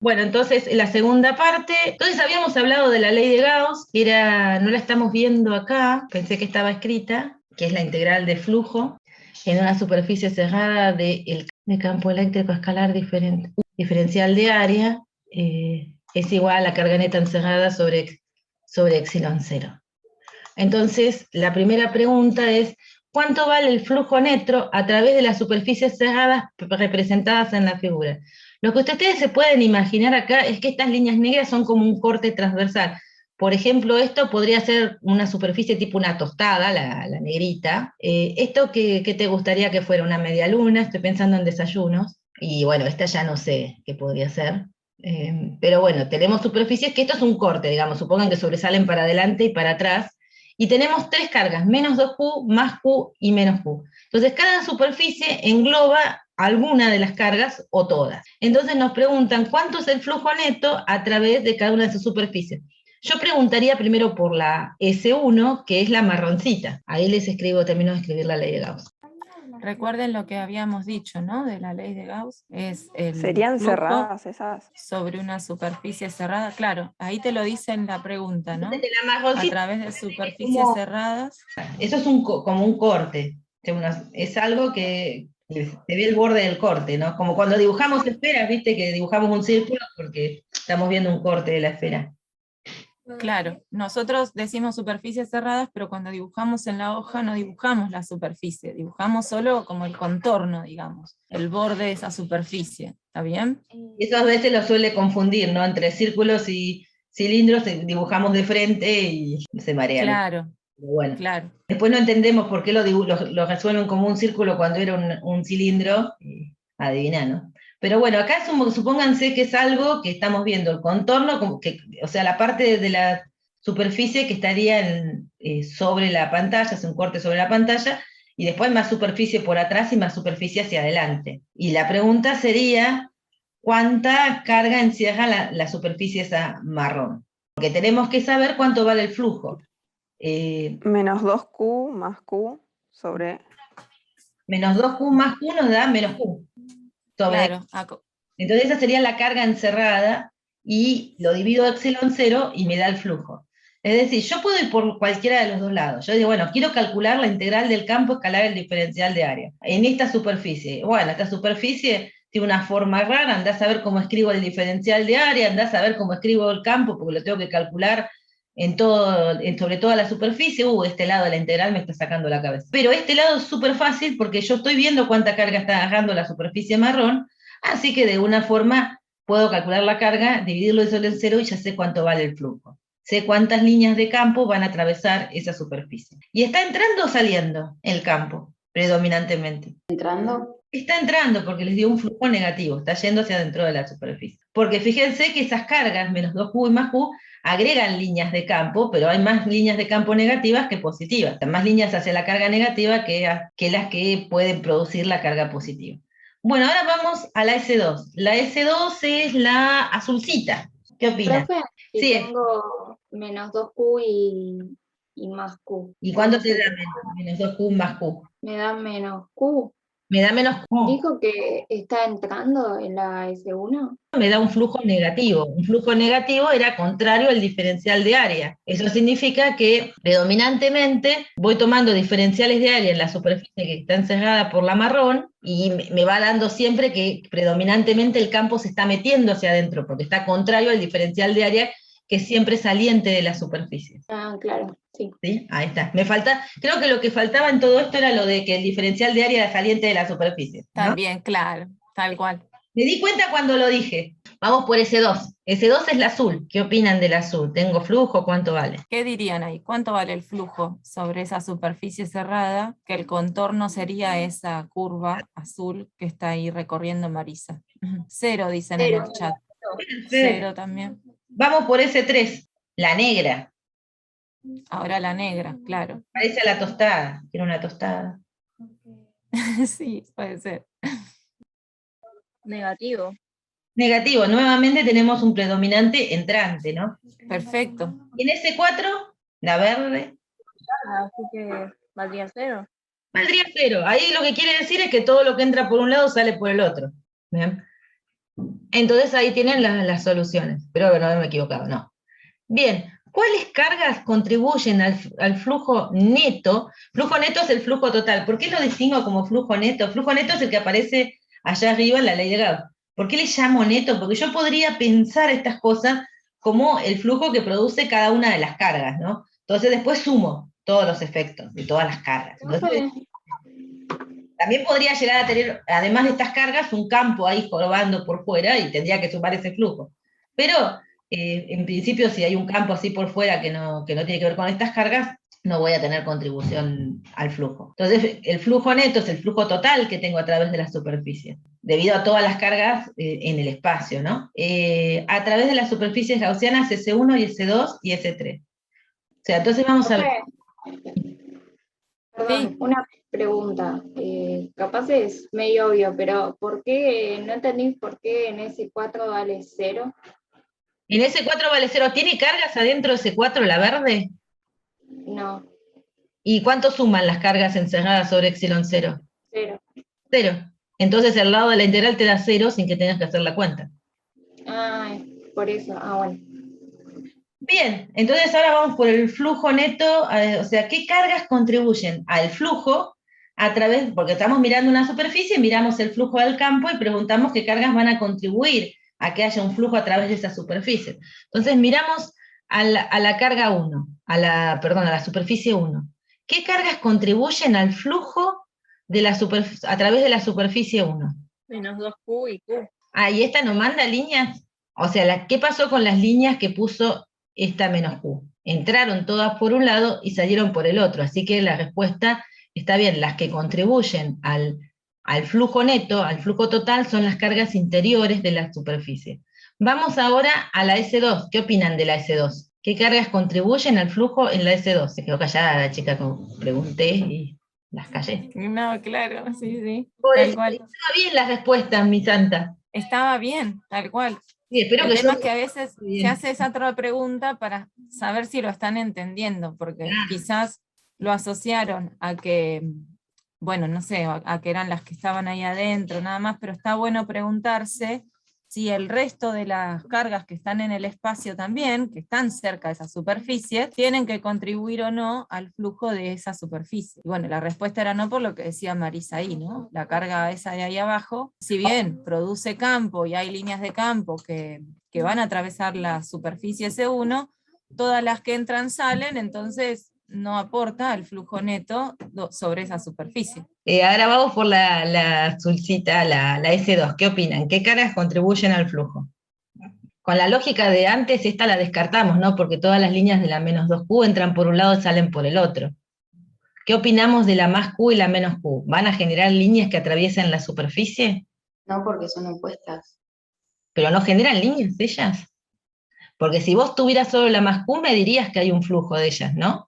Bueno, entonces la segunda parte, entonces habíamos hablado de la ley de Gauss, que era, no la estamos viendo acá, pensé que estaba escrita, que es la integral de flujo en una superficie cerrada de campo eléctrico escalar diferencial de área, es igual a la carga neta encerrada sobre epsilon cero. Entonces, la primera pregunta es, ¿cuánto vale el flujo neto a través de las superficies cerradas representadas en la figura? Lo que ustedes se pueden imaginar acá es que estas líneas negras son como un corte transversal. Por ejemplo, esto podría ser una superficie tipo una tostada, la negrita. ¿Esto qué te gustaría que fuera? ¿Una media luna? Estoy pensando en desayunos. Y bueno, esta ya no sé qué podría ser. Pero bueno, tenemos superficies que esto es un corte, digamos, supongan que sobresalen para adelante y para atrás, y tenemos tres cargas, menos 2Q, más Q y menos Q. Entonces, cada superficie engloba alguna de las cargas o todas. Entonces nos preguntan cuánto es el flujo neto a través de cada una de esas superficies. Yo preguntaría primero por la S1, que es la marroncita. Ahí les escribo, termino de escribir la ley de Gauss. Recuerden lo que habíamos dicho, ¿no? De la ley de Gauss, es el ¿Serían flujo cerradas esas? sobre una superficie cerrada. Claro, ahí te lo dice en la pregunta, ¿no? Entonces, la marroncita, a través de superficies cerradas. Eso es como un corte. Es algo que se ve el borde del corte, ¿no? Como cuando dibujamos esferas, viste que dibujamos un círculo porque estamos viendo un corte de la esfera. Claro, nosotros decimos superficies cerradas, pero cuando dibujamos en la hoja no dibujamos la superficie, dibujamos solo como el contorno, digamos, el borde de esa superficie, ¿está bien? Eso a veces lo suele confundir, ¿no? Entre círculos y cilindros dibujamos de frente y se marean. Claro, Bueno, claro. después no entendemos por qué lo resuelven como un círculo cuando era un cilindro, adivina, ¿no? Pero bueno, acá supónganse que es algo que estamos viendo, el contorno, o sea, la parte de la superficie que estaría sobre la pantalla, hace un corte sobre la pantalla, y después más superficie por atrás y más superficie hacia adelante. Y la pregunta sería, ¿cuánta carga encierra la superficie esa marrón? Porque tenemos que saber cuánto vale el flujo. Menos 2Q más Q sobre... Menos 2Q más Q nos da menos Q. Claro. Entonces esa sería la carga encerrada y lo divido a epsilon cero y me da el flujo. Es decir, yo puedo ir por cualquiera de los dos lados. Yo digo, bueno, quiero calcular la integral del campo escalar el diferencial de área. En esta superficie, bueno, esta superficie tiene una forma rara, andás a saber cómo escribo el diferencial de área, andás a saber cómo escribo el campo, porque lo tengo que calcular sobre toda la superficie. Este lado de la integral me está sacando la cabeza. Pero este lado es súper fácil porque yo estoy viendo cuánta carga está agarrando la superficie marrón, así que de una forma puedo calcular la carga, dividirlo en cero y ya sé cuánto vale el flujo. Sé cuántas líneas de campo van a atravesar esa superficie. ¿Y está entrando o saliendo el campo, predominantemente? ¿Entrando? Está entrando porque les dio un flujo negativo, está yendo hacia adentro de la superficie. Porque fíjense que esas cargas, menos 2Q y más Q, agregan líneas de campo, pero hay más líneas de campo negativas que positivas. Hay más líneas hacia la carga negativa que las que pueden producir la carga positiva. Bueno, ahora vamos a la S2. La S2 es la azulcita. ¿Qué opinan? Profe, si Sí. tengo menos 2Q y más Q. ¿Y cuánto te da menos 2Q más Q? Me da menos Q. Me da menos Q. ¿Dijo que está entrando en la S1? Me da un flujo negativo. Un flujo negativo era contrario al diferencial de área. Eso significa que predominantemente voy tomando diferenciales de área en la superficie que está encerrada por la marrón y me va dando siempre que predominantemente el campo se está metiendo hacia adentro porque está contrario al diferencial de área que es siempre saliente de la superficie. Ah, claro, sí. ¿Sí? Ahí está. Creo que lo que faltaba en todo esto era lo de que el diferencial de área era saliente de la superficie, ¿no? También, claro, tal cual. Me di cuenta cuando lo dije. Vamos por S2. S2 es la azul. ¿Qué opinan del azul? ¿Tengo flujo? ¿Cuánto vale? ¿Qué dirían ahí? ¿Cuánto vale el flujo sobre esa superficie cerrada? Que el contorno sería esa curva azul que está ahí recorriendo Marisa. 0 dicen en el chat. 0 también. Vamos por S3, la negra. Ahora la negra, claro. Parece a la tostada. Quiero una tostada. Sí, puede ser. Negativo. Negativo. Nuevamente tenemos un predominante entrante, ¿no? Perfecto. Y en S4, la verde. Así que valdría 0. Valdría 0. Ahí lo que quiere decir es que todo lo que entra por un lado sale por el otro. ¿Bien? Entonces ahí tienen las soluciones. Espero que no haberme equivocado, no. Bien, ¿cuáles cargas contribuyen al flujo neto? Flujo neto es el flujo total. ¿Por qué lo distingo como flujo neto? Flujo neto es el que aparece allá arriba en la ley de Gauss. ¿Por qué le llamo neto? Porque yo podría pensar estas cosas como el flujo que produce cada una de las cargas, ¿no? Entonces después sumo todos los efectos de todas las cargas. Entonces, también podría llegar a tener, además de estas cargas, un campo ahí jorobando por fuera y tendría que sumar ese flujo. Pero, en principio, si hay un campo así por fuera que no tiene que ver con estas cargas, no voy a tener contribución al flujo. Entonces, el flujo neto es el flujo total que tengo a través de la superficie, debido a todas las cargas en el espacio, ¿no? A través de las superficies gaussianas S1 y S2 y S3. O sea, entonces vamos a ver. Perdón, una pregunta, capaz es medio obvio, pero ¿por qué, no entendí por qué en S4 vale 0? En S4 vale 0, ¿tiene cargas adentro de S4 la verde? No, ¿Y cuánto suman las cargas encerradas sobre epsilon 0? 0. 0. Entonces el lado de la integral te da 0 sin que tengas que hacer la cuenta. Ah, por eso, bueno. Bien, entonces ahora vamos por el flujo neto, o sea, ¿qué cargas contribuyen al flujo a través, porque estamos mirando una superficie, miramos el flujo del campo y preguntamos qué cargas van a contribuir a que haya un flujo a través de esa superficie? Entonces miramos a la carga 1, a la superficie 1. ¿Qué cargas contribuyen al flujo a través de la superficie 1? Menos 2Q y Q. Ah, ¿y esta no manda líneas? O sea, ¿qué pasó con las líneas que puso esta menos Q? Entraron todas por un lado y salieron por el otro, así que la respuesta está bien. Las que contribuyen al flujo neto, al flujo total, son las cargas interiores de la superficie. Vamos ahora a la S2. ¿Qué opinan de la S2? ¿Qué cargas contribuyen al flujo en la S2? Se quedó callada la chica que pregunté y las callé. No, claro, sí, sí. Por Tal eso, cual. estaba bien las respuestas, mi santa. Estaba bien, tal cual. Sí, espero El que tema yo... es que a veces se hace esa otra pregunta para saber si lo están entendiendo, porque quizás lo asociaron a que, bueno, no sé, a que eran las que estaban ahí adentro, nada más, pero está bueno preguntarse si el resto de las cargas que están en el espacio también, que están cerca de esa superficie, tienen que contribuir o no al flujo de esa superficie. Y bueno, la respuesta era no, por lo que decía Marisa ahí, ¿no? La carga esa de ahí abajo, si bien produce campo y hay líneas de campo que van a atravesar la superficie S1, todas las que entran salen, entonces no aporta al flujo neto sobre esa superficie. Ahora vamos por la azulcita, la S2. ¿Qué opinan? ¿Qué cargas contribuyen al flujo? Con la lógica de antes, esta la descartamos, ¿no? Porque todas las líneas de la menos 2Q entran por un lado y salen por el otro. ¿Qué opinamos de la más Q y la menos Q? ¿Van a generar líneas que atraviesen la superficie? No, porque son opuestas. ¿Pero no generan líneas ellas? Porque si vos tuvieras solo la más Q, me dirías que hay un flujo de ellas, ¿no?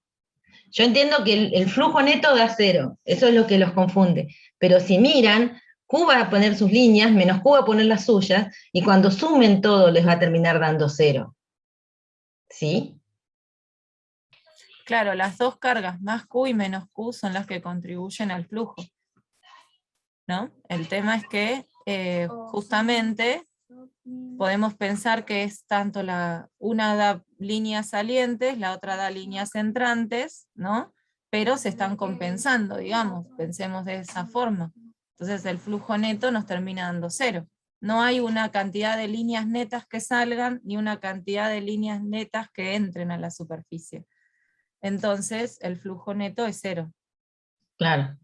Yo entiendo que el flujo neto da 0, eso es lo que los confunde. Pero si miran, Q va a poner sus líneas, menos Q va a poner las suyas, y cuando sumen todo les va a terminar dando 0. ¿Sí? Claro, las dos cargas, más Q y menos Q, son las que contribuyen al flujo, ¿no? El tema es que justamente podemos pensar que es tanto una da líneas salientes, la otra da líneas entrantes, ¿no? Pero se están compensando, digamos, pensemos de esa forma. Entonces el flujo neto nos termina dando 0. No hay una cantidad de líneas netas que salgan, ni una cantidad de líneas netas que entren a la superficie. Entonces el flujo neto es 0. Claro.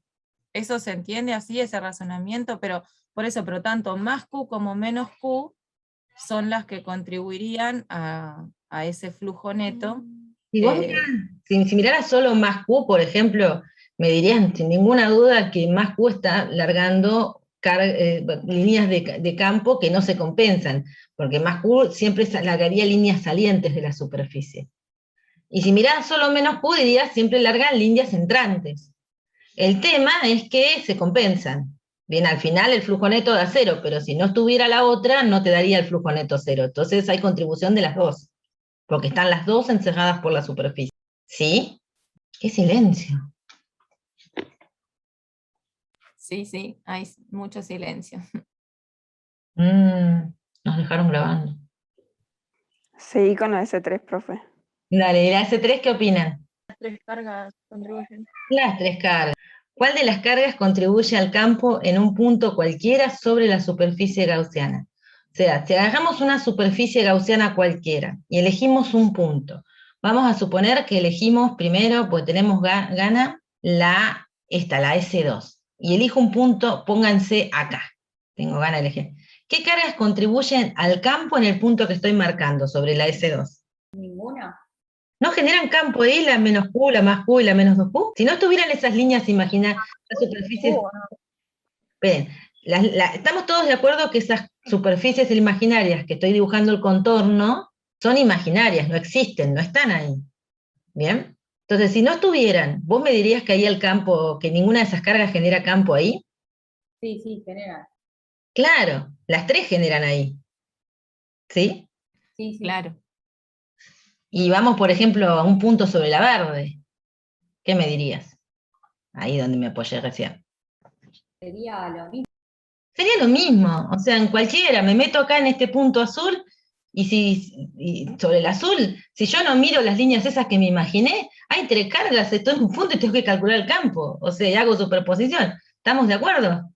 Eso se entiende así, ese razonamiento, pero por eso, pero tanto más Q como menos Q son las que contribuirían a ese flujo neto. Si vos si miraras solo más Q, por ejemplo, me dirían sin ninguna duda que más Q está largando líneas de campo que no se compensan, porque más Q siempre largaría líneas salientes de la superficie. Y si mirás solo menos Q, dirías siempre largan líneas entrantes. El tema es que se compensan. Bien, al final el flujo neto da 0, pero si no estuviera la otra, no te daría el flujo neto 0. Entonces hay contribución de las dos, porque están las dos encerradas por la superficie. ¿Sí? ¡Qué silencio! Sí, sí, hay mucho silencio. Nos dejaron grabando. Seguí con la S3, profe. Dale, ¿y la S3 qué opinan? Las 3 cargas contribuyen. Las 3 cargas. ¿Cuál de las cargas contribuye al campo en un punto cualquiera sobre la superficie gaussiana? O sea, si agarramos una superficie gaussiana cualquiera y elegimos un punto, vamos a suponer que elegimos primero, pues tenemos gana la S2. Y elijo un punto, pónganse acá. Tengo ganas de elegir. ¿Qué cargas contribuyen al campo en el punto que estoy marcando sobre la S2? Ninguna. ¿No generan campo ahí la menos Q, la más Q y la menos 2Q? Si no estuvieran esas líneas, imagina las superficies. Ven, estamos todos de acuerdo que esas superficies imaginarias que estoy dibujando el contorno son imaginarias, no existen, no están ahí. ¿Bien? Entonces, si no estuvieran, ¿vos me dirías que ahí el campo, que ninguna de esas cargas genera campo ahí? Sí, genera. Claro, las 3 generan ahí. ¿Sí? Sí. Claro. Y vamos, por ejemplo, a un punto sobre la verde. ¿Qué me dirías? Ahí donde me apoyé recién. Sería lo mismo. Sería lo mismo, o sea, en cualquiera, me meto acá en este punto azul, y sobre el azul, si yo no miro las líneas esas que me imaginé, hay 3 cargas, estoy en un punto y tengo que calcular el campo, o sea, y hago superposición. ¿Estamos de acuerdo?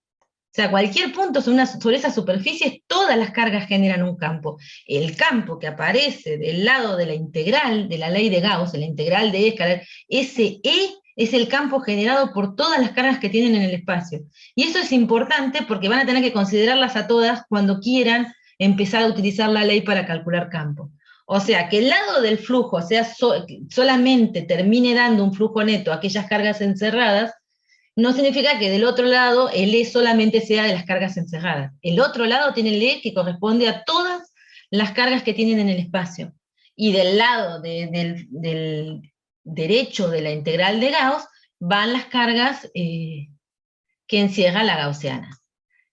O sea, cualquier punto sobre esa superficie, todas las cargas generan un campo. El campo que aparece del lado de la integral, de la ley de Gauss, la integral de E, ese E es el campo generado por todas las cargas que tienen en el espacio. Y eso es importante porque van a tener que considerarlas a todas cuando quieran empezar a utilizar la ley para calcular campo. O sea, que el lado del flujo solamente termine dando un flujo neto a aquellas cargas encerradas, no significa que del otro lado el E solamente sea de las cargas encerradas. El otro lado tiene el E que corresponde a todas las cargas que tienen en el espacio. Y del lado del derecho de la integral de Gauss van las cargas que encierra la gaussiana.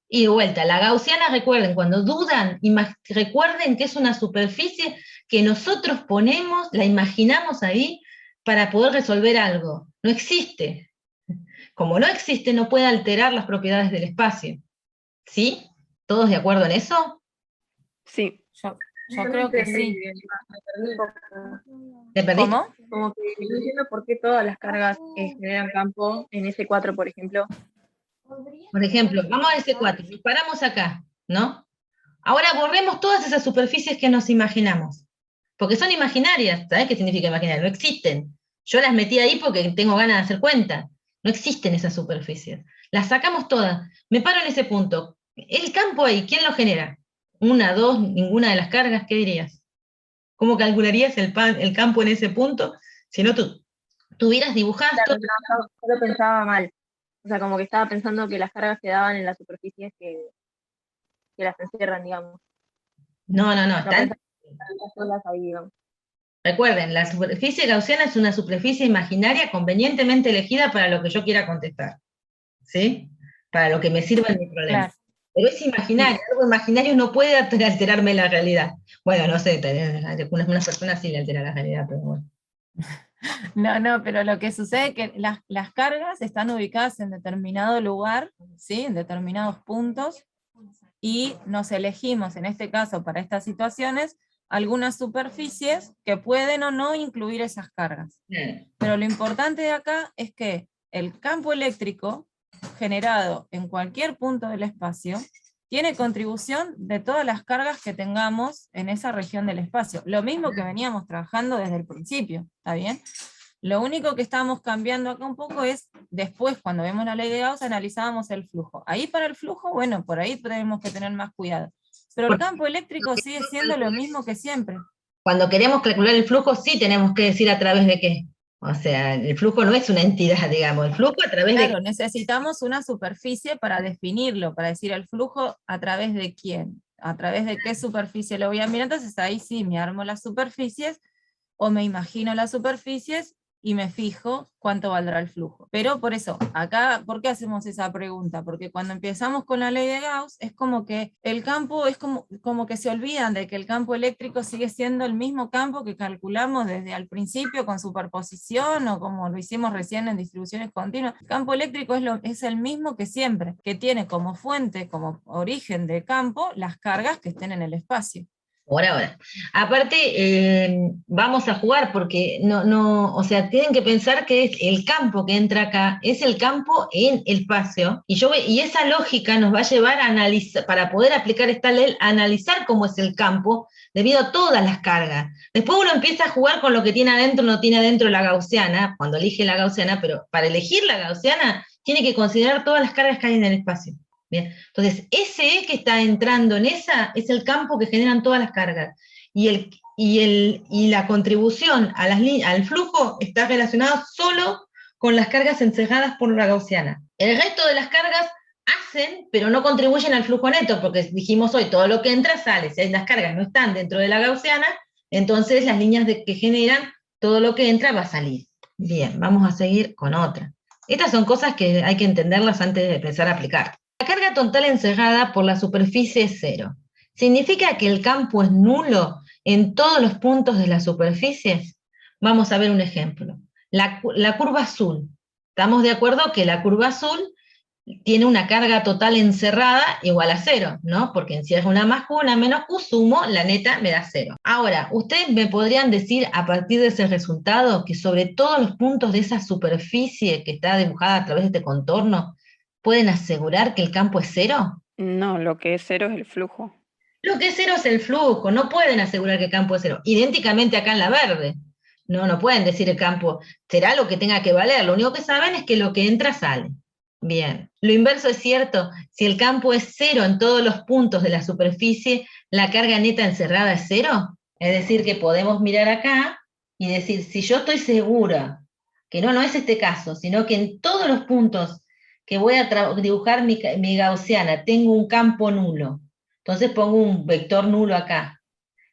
Y de vuelta, la gaussiana, recuerden, cuando dudan, recuerden que es una superficie que nosotros ponemos, la imaginamos ahí para poder resolver algo. No existe. Como no existe, no puede alterar las propiedades del espacio. ¿Sí? ¿Todos de acuerdo en eso? Sí. Yo creo que sí. ¿Te perdiste? ¿Cómo? Como que no entiendo por qué todas las cargas generan campo en S4, por ejemplo. Por ejemplo, vamos a S4, nos paramos acá, ¿no? Ahora borremos todas esas superficies que nos imaginamos, porque son imaginarias. ¿Sabes qué significa imaginar? No existen. Yo las metí ahí porque tengo ganas de hacer cuenta. No existen esas superficies. Las sacamos todas. Me paro en ese punto. El campo ahí, ¿quién lo genera? ¿Una, dos, ninguna de las cargas? ¿Qué dirías? ¿Cómo calcularías el campo en ese punto si no tuvieras dibujadas Claro, yo lo pensaba mal. O sea, como que estaba pensando que las cargas quedaban en las superficies que las encierran, digamos. No, No están. pensaba solas ahí, digamos. Recuerden, la superficie gaussiana es una superficie imaginaria convenientemente elegida para lo que yo quiera contestar. ¿Sí? Para lo que me sirva en mi problema. Claro. Pero es imaginario, algo imaginario no puede alterarme la realidad. Bueno, no sé, algunas personas sí le alteran la realidad, pero bueno. No, pero lo que sucede es que las cargas están ubicadas en determinado lugar, ¿sí? En determinados puntos, y nos elegimos, en este caso, para estas situaciones, algunas superficies que pueden o no incluir esas cargas. Bien. Pero lo importante de acá es que el campo eléctrico generado en cualquier punto del espacio tiene contribución de todas las cargas que tengamos en esa región del espacio. Lo mismo que veníamos trabajando desde el principio, ¿está bien? Lo único que estamos cambiando acá un poco es, después cuando vemos la ley de Gauss, analizábamos el flujo. Ahí para el flujo, bueno, por ahí tenemos que tener más cuidado. Pero el campo eléctrico sigue siendo lo mismo que siempre. Cuando queremos calcular el flujo, sí tenemos que decir a través de qué. O sea, el flujo no es una entidad, digamos, el flujo a través Claro, de... necesitamos una superficie para definirlo, para decir el flujo a través de quién, a través de qué superficie lo voy a mirar. Entonces ahí sí me armo las superficies, o me imagino las superficies, y me fijo cuánto valdrá el flujo. Pero por eso, acá, ¿por qué hacemos esa pregunta? Porque cuando empezamos con la ley de Gauss, es como que el campo es como que se olvidan de que el campo eléctrico sigue siendo el mismo campo que calculamos desde al principio con superposición, o como lo hicimos recién en distribuciones continuas. El campo eléctrico es el mismo que siempre, que tiene como fuente, como origen de campo, las cargas que estén en el espacio. Por ahora. Aparte, vamos a jugar porque o sea, tienen que pensar que es el campo que entra acá, es el campo en el espacio, y esa lógica nos va a llevar a analizar, para poder aplicar esta ley, a analizar cómo es el campo, debido a todas las cargas. Después uno empieza a jugar con lo que tiene adentro o no tiene adentro la gaussiana, cuando elige la gaussiana, pero para elegir la gaussiana, tiene que considerar todas las cargas que hay en el espacio. Bien, entonces ese que está entrando en esa es el campo que generan todas las cargas, y la contribución al flujo está relacionada solo con las cargas encerradas por la gaussiana. El resto de las cargas hacen, pero no contribuyen al flujo neto, porque dijimos hoy, todo lo que entra sale. Si las cargas no están dentro de la gaussiana, entonces las líneas que generan todo lo que entra va a salir. Bien, vamos a seguir con otra. Estas son cosas que hay que entenderlas antes de empezar a aplicar. La carga total encerrada por la superficie es cero. ¿Significa que el campo es nulo en todos los puntos de la superficie? Vamos a ver un ejemplo. La curva azul. Estamos de acuerdo que la curva azul tiene una carga total encerrada igual a cero, ¿no? Porque encierra una más Q, una menos Q, sumo, la neta me da cero. Ahora, ustedes me podrían decir a partir de ese resultado que sobre todos los puntos de esa superficie que está dibujada a través de este contorno, ¿pueden asegurar que el campo es cero? No, lo que es cero es el flujo. Lo que es cero es el flujo, no pueden asegurar que el campo es cero. Idénticamente acá en la verde. No pueden decir el campo será lo que tenga que valer, lo único que saben es que lo que entra sale. Bien, lo inverso es cierto, si el campo es cero en todos los puntos de la superficie, ¿la carga neta encerrada es cero? Es decir, que podemos mirar acá y decir, si yo estoy segura que no es este caso, sino que en todos los puntos que voy a dibujar mi gaussiana tengo un campo nulo, entonces pongo un vector nulo acá.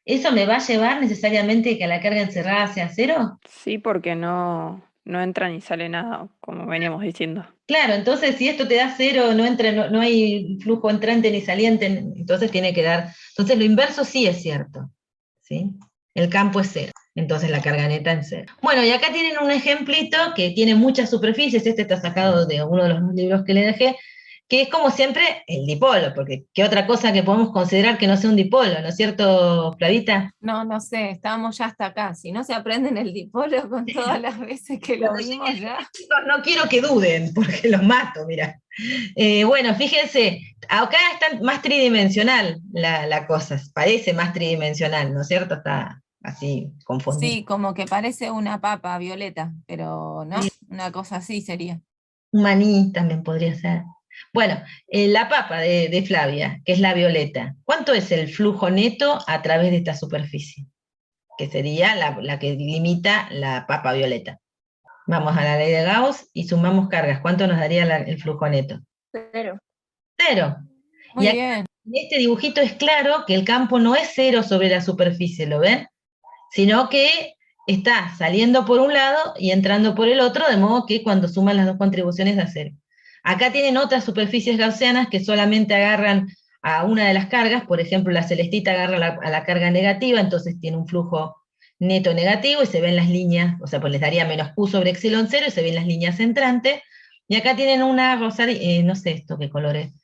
¿Eso me va a llevar necesariamente que la carga encerrada sea cero? Sí, porque no entra ni sale nada, como veníamos diciendo. Claro, entonces si esto te da cero, no hay flujo entrante ni saliente, entonces tiene que dar. Entonces lo inverso sí es cierto, ¿sí? El campo es cero, entonces la carga neta es cero. Bueno, y acá tienen un ejemplito que tiene muchas superficies, este está sacado de uno de los libros que le dejé, que es como siempre el dipolo, porque ¿qué otra cosa que podemos considerar que no sea un dipolo, ¿no es cierto, Flavita? No sé, estábamos ya hasta acá. Si no se aprenden el dipolo con todas las veces que lo vimos ya. Chicos, no quiero que duden, porque los mato, mira. Bueno, fíjense, acá está más tridimensional la cosa, parece más tridimensional, ¿no es cierto? Está así confundido. Sí, como que parece una papa violeta, pero no, una cosa así sería. Un maní también podría ser. Bueno, la papa de Flavia, que es la violeta, ¿cuánto es el flujo neto a través de esta superficie? Que sería la que limita la papa violeta. Vamos a la ley de Gauss y sumamos cargas. ¿Cuánto nos daría el flujo neto? Cero. Cero. Muy Y acá, bien. en este dibujito es claro que el campo no es cero sobre la superficie, ¿lo ven? Sino que está saliendo por un lado y entrando por el otro, de modo que cuando suman las dos contribuciones da cero. Acá tienen otras superficies gaussianas que solamente agarran a una de las cargas, por ejemplo la celestita agarra a la carga negativa, entonces tiene un flujo neto negativo y se ven las líneas, o sea, pues les daría menos Q sobre epsilon 0 y se ven las líneas entrantes, y acá tienen una rosaria, no sé esto qué color es,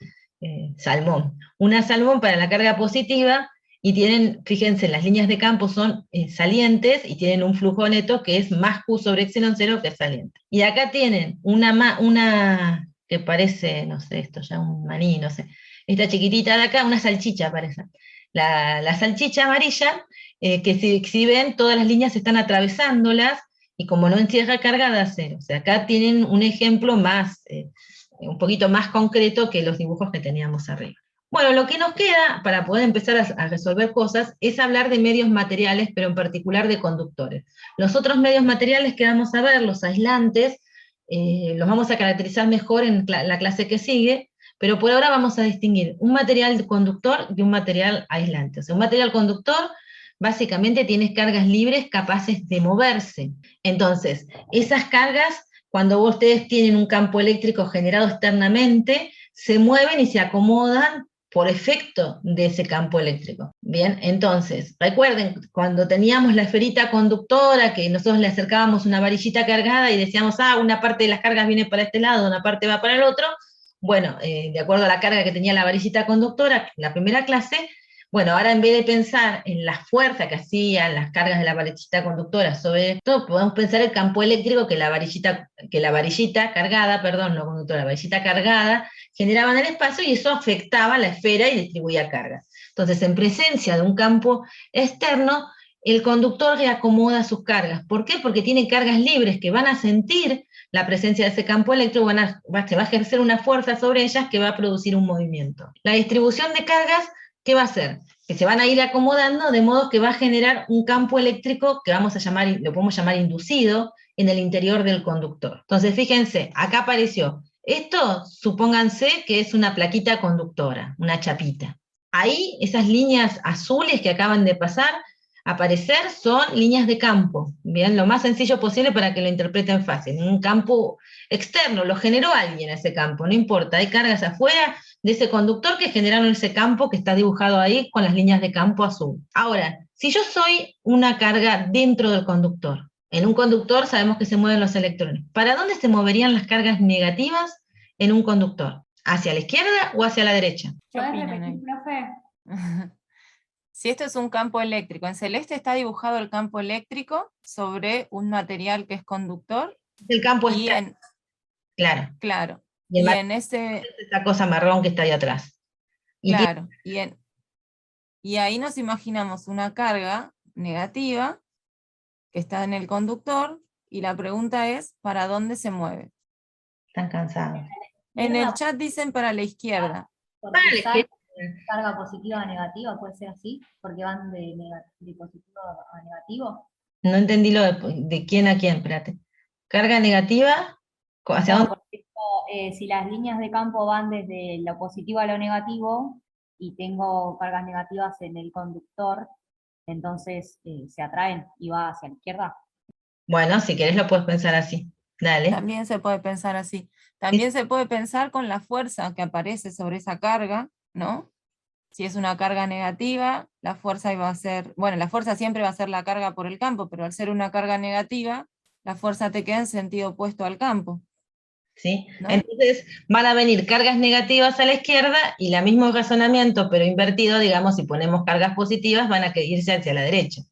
salmón, una salmón para la carga positiva, y tienen, fíjense, las líneas de campo son salientes y tienen un flujo neto que es más Q sobre epsilon 0 que es saliente. Y acá tienen una que parece, no sé, esto ya un maní, no sé, esta chiquitita de acá, una salchicha parece. La salchicha amarilla, que si ven, todas las líneas están atravesándolas, y como no encierra carga, da cero. O sea, acá tienen un ejemplo más, un poquito más concreto que los dibujos que teníamos arriba. Bueno, lo que nos queda para poder empezar a resolver cosas es hablar de medios materiales, pero en particular de conductores. Los otros medios materiales que vamos a ver, los aislantes, los vamos a caracterizar mejor en la clase que sigue, pero por ahora vamos a distinguir un material conductor y un material aislante. O sea, un material conductor básicamente tienes cargas libres capaces de moverse. Entonces, esas cargas, cuando ustedes tienen un campo eléctrico generado externamente, se mueven y se acomodan por efecto de ese campo eléctrico. Bien, entonces, recuerden, cuando teníamos la esferita conductora, que nosotros le acercábamos una varillita cargada y decíamos, una parte de las cargas viene para este lado, una parte va para el otro, bueno, de acuerdo a la carga que tenía la varillita conductora, la primera clase, bueno, ahora en vez de pensar en la fuerza que hacían las cargas de la varillita conductora sobre esto, podemos pensar el campo eléctrico que la varillita cargada, perdón, no conductora, la varillita cargada, generaba en el espacio y eso afectaba la esfera y distribuía cargas. Entonces, en presencia de un campo externo, el conductor reacomoda sus cargas. ¿Por qué? Porque tiene cargas libres que van a sentir la presencia de ese campo eléctrico, se va a ejercer una fuerza sobre ellas que va a producir un movimiento. La distribución de cargas, ¿qué va a hacer? Que se van a ir acomodando de modo que va a generar un campo eléctrico que lo podemos llamar inducido en el interior del conductor. Entonces, fíjense, acá apareció. Esto, supónganse que es una plaquita conductora, una chapita. Ahí, esas líneas azules que acaban de aparecer son líneas de campo, bien, lo más sencillo posible para que lo interpreten fácil. Un campo externo, lo generó alguien ese campo, no importa, hay cargas afuera de ese conductor que generaron ese campo que está dibujado ahí con las líneas de campo azul. Ahora, si yo soy una carga dentro del conductor, en un conductor sabemos que se mueven los electrones, ¿para dónde se moverían las cargas negativas en un conductor? ¿Hacia la izquierda o hacia la derecha? ¿Puedes repetir, profe? Si esto es un campo eléctrico, en celeste está dibujado el campo eléctrico sobre un material que es conductor. El campo externo. Claro. Claro. Y en esa cosa marrón que está ahí atrás. Claro. Y ahí nos imaginamos una carga negativa que está en el conductor, y la pregunta es, ¿para dónde se mueve? Están cansados. En el chat dicen para la izquierda. Carga positiva o negativa, ¿puede ser así? Porque van de positivo a negativo. No entendí lo de quién a quién, espérate. Carga negativa, ¿hacia dónde? Por ejemplo, si las líneas de campo van desde lo positivo a lo negativo, y tengo cargas negativas en el conductor, entonces se atraen y va hacia la izquierda. Bueno, si querés lo puedes pensar así. Dale. También se puede pensar así. También se puede pensar con la fuerza que aparece sobre esa carga, ¿no? Si es una carga negativa, la fuerza iba a ser, bueno, la fuerza siempre va a ser la carga por el campo, pero al ser una carga negativa, la fuerza te queda en sentido opuesto al campo. ¿Sí? ¿No? Entonces van a venir cargas negativas a la izquierda y el mismo razonamiento, pero invertido, digamos, si ponemos cargas positivas, van a irse hacia la derecha.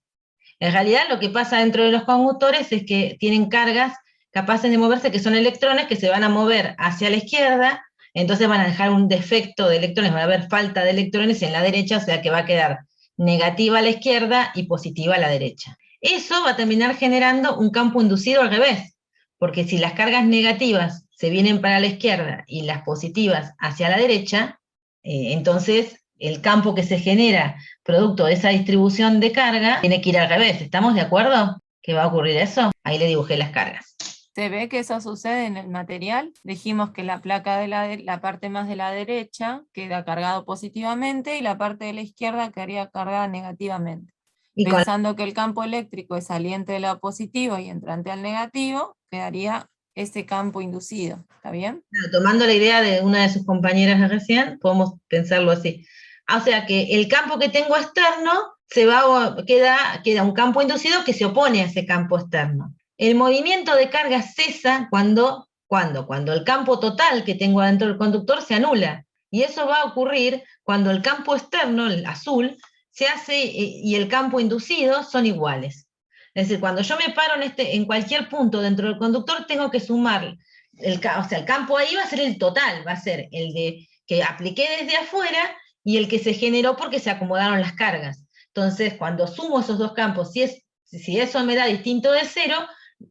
En realidad lo que pasa dentro de los conductores es que tienen cargas capaces de moverse, que son electrones que se van a mover hacia la izquierda, entonces van a dejar un defecto de electrones, va a haber falta de electrones en la derecha, o sea que va a quedar negativa a la izquierda y positiva a la derecha. Eso va a terminar generando un campo inducido al revés, porque si las cargas negativas se vienen para la izquierda y las positivas hacia la derecha, entonces el campo que se genera producto de esa distribución de carga tiene que ir al revés. ¿Estamos de acuerdo que va a ocurrir eso? Ahí le dibujé las cargas. ¿Se ve que eso sucede en el material? Dijimos que la placa de la parte más de la derecha queda cargado positivamente y la parte de la izquierda quedaría cargada negativamente. Y pensando que el campo eléctrico es saliente de lo positivo y entrante al negativo, quedaría ese campo inducido. ¿Está bien? Tomando la idea de una de sus compañeras de recién, podemos pensarlo así. O sea que el campo que tengo externo queda un campo inducido que se opone a ese campo externo. El movimiento de carga cesa cuando el campo total que tengo adentro del conductor se anula. Y eso va a ocurrir cuando el campo externo, el azul, se hace y el campo inducido son iguales. Es decir, cuando yo me paro en cualquier punto dentro del conductor, tengo que sumar, el campo ahí va a ser el total, va a ser el que apliqué desde afuera y el que se generó porque se acomodaron las cargas. Entonces, cuando sumo esos dos campos, si eso me da distinto de cero,